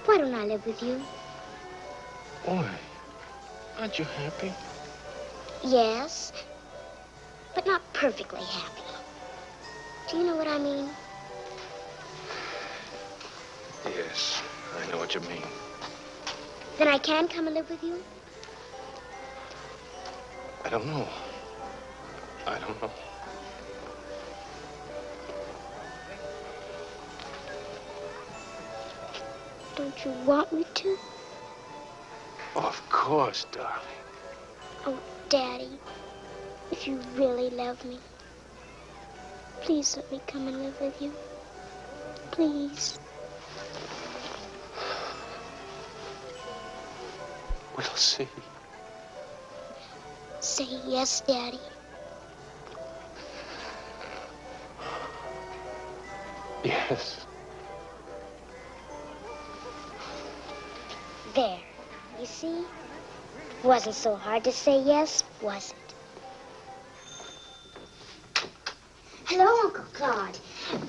N: why don't I live with you?
A: Why? Aren't you happy?
N: Yes, but not perfectly happy. Do you know what I mean?
A: Yes, I know what you mean.
N: Then I can come and live with you?
A: I don't know. I don't know.
N: Don't you want me to?
A: Of course, darling.
N: Oh, Daddy, if you really love me, please let me come and live with you. Please.
A: We'll see.
N: Say yes, Daddy.
O: Yes.
N: There. You see? Wasn't so hard to say yes, was it? Hello, Uncle Claude.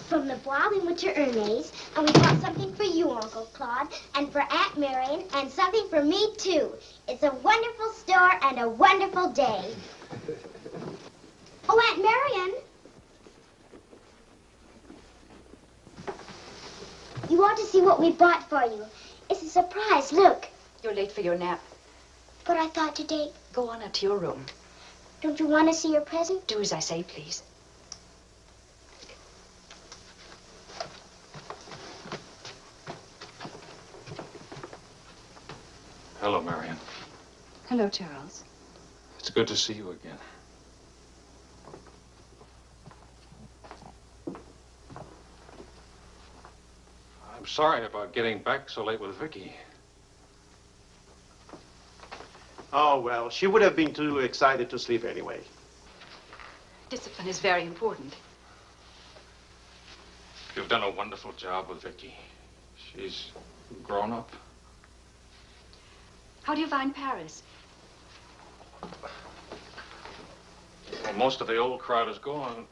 N: From the Bois, we went to Ernest's, and we bought something for you, Uncle Claude, and for Aunt Marion, and something for me, too. It's a wonderful store and a wonderful day. Oh, Aunt Marion! You ought to see what we bought for you. It's a surprise, look.
H: You're late for your nap.
N: But I thought today...
H: Go on up to your room.
N: Don't you want to see your present?
H: Do as I say, please.
A: Hello, Marion.
H: Hello, Charles.
A: It's good to see you again. I'm sorry about getting back so late with Vicky.
L: Oh, well, she would have been too excited to sleep anyway.
H: Discipline is very important.
A: You've done a wonderful job with Vicky. She's grown up.
H: How do you find Paris?
A: Well, most of the old crowd is gone.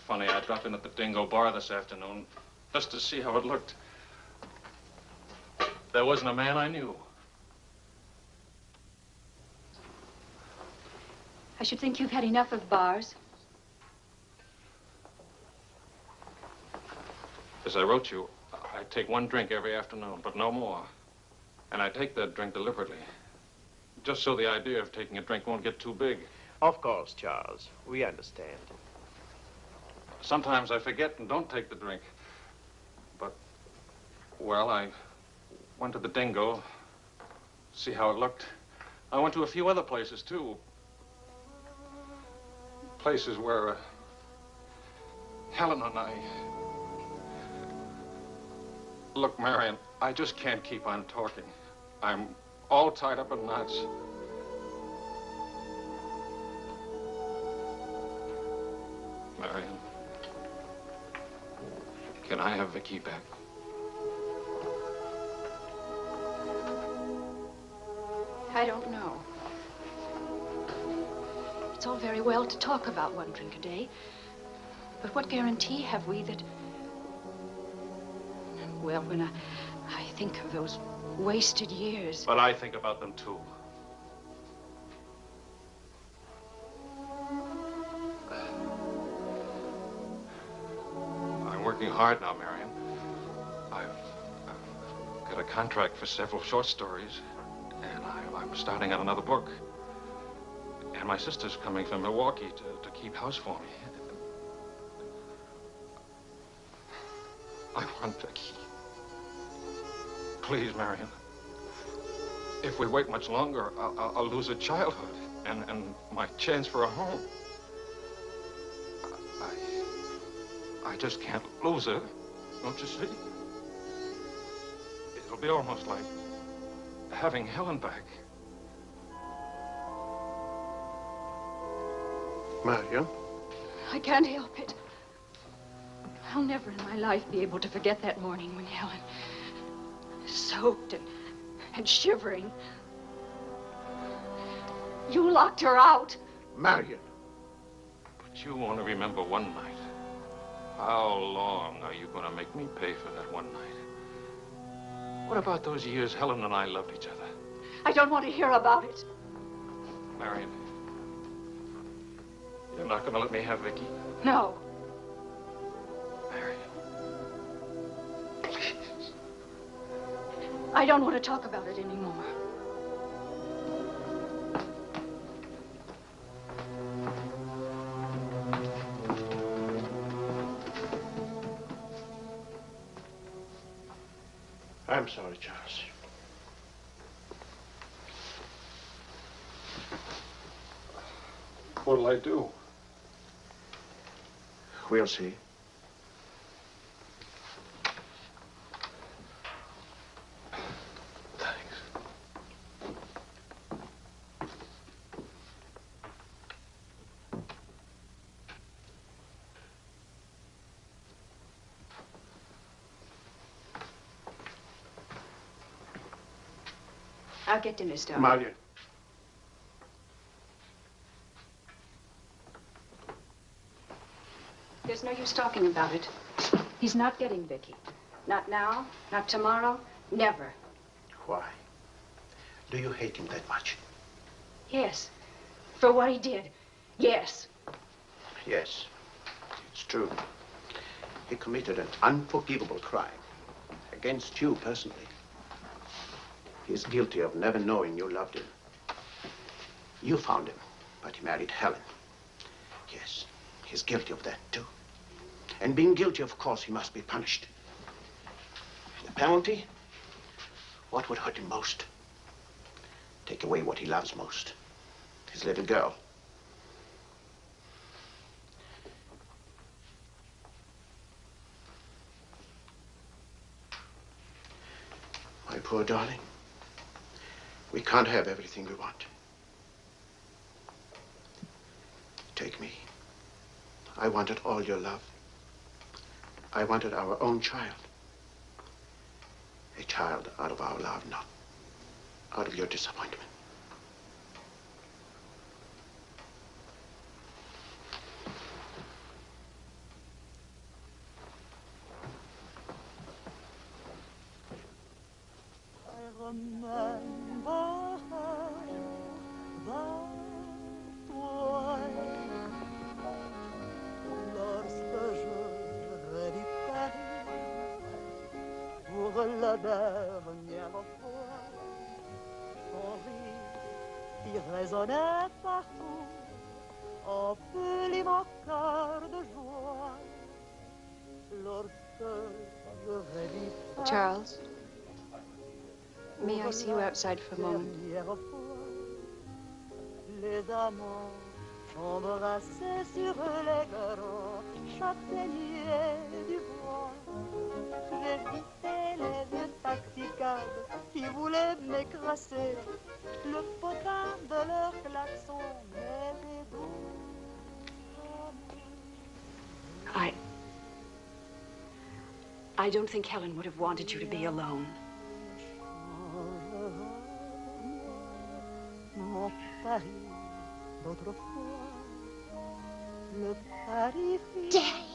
A: Funny, I dropped in at the Dingo Bar this afternoon just to see how it looked. There wasn't a man I knew.
H: I should think you've had enough of bars.
A: As I wrote you, I take one drink every afternoon, but no more. And I take that drink deliberately, just so the idea of taking a drink won't get too big.
L: Of course, Charles. We understand.
A: Sometimes I forget and don't take the drink. But, well, I went to the Dingo, see how it looked. I went to a few other places, too. Places where Helen and I... Look, Marion, I just can't keep on talking. I'm all tied up in knots. Marion, can I have Vicky back?
H: I don't know. It's all very well to talk about one drink a day, but what guarantee have we that... Well, when I think of those wasted years...
A: But I think about them, too. I'm working hard now, Marion. I've got a contract for several short stories, and I'm starting on another book. And my sister's coming from Milwaukee to keep house for me. I want Vicky. Please, Marion. If we wait much longer, I'll lose a childhood and my chance for a home. I just can't lose her, don't you see? It'll be almost like having Helen back.
L: Marion?
H: I can't help it. I'll never in my life be able to forget that morning when Helen, soaked and shivering, you locked her out.
L: Marion.
A: But you want to remember one night. How long are you going to make me pay for that one night? What about those years Helen and I loved each other?
H: I don't want to hear about it.
A: Marion, you're not going to let me have Vicky?
H: No.
A: Marion.
H: Please. I don't want to talk about it anymore.
L: I'm sorry, Charles.
A: What'll I do?
L: We'll see.
H: I'll get dinner started.
L: Marion.
H: There's no use talking about it. He's not getting Vicky. Not now, not tomorrow, never.
L: Why? Do you hate him that much?
H: Yes. For what he did. Yes.
L: Yes, it's true. He committed an unforgivable crime against you personally. He's guilty of never knowing you loved him. You found him, but he married Helen. Yes, he's guilty of that too. And being guilty, of course, he must be punished. The penalty? What would hurt him most? Take away what he loves most. His little girl. My poor darling, we can't have everything we want. Take me. I wanted all your love. I wanted our own child. A child out of our love, not out of your disappointment.
V: La dernière fois, son rire qui résonnait partout, emplit mon cœur de joie. Lorsque je revis
H: Charles, may I see you outside for a moment?
V: Les amants s'embrassaient sur les grands châtaigniers du bois. J'évitais les vieux taxicabs qui voulaient m'écraser. Le potin de leur klaxon m'aidait doux.
H: I don't think Helen would have wanted you to be alone.
V: Mon Paris d'autrefois, le Paris.
N: Daddy!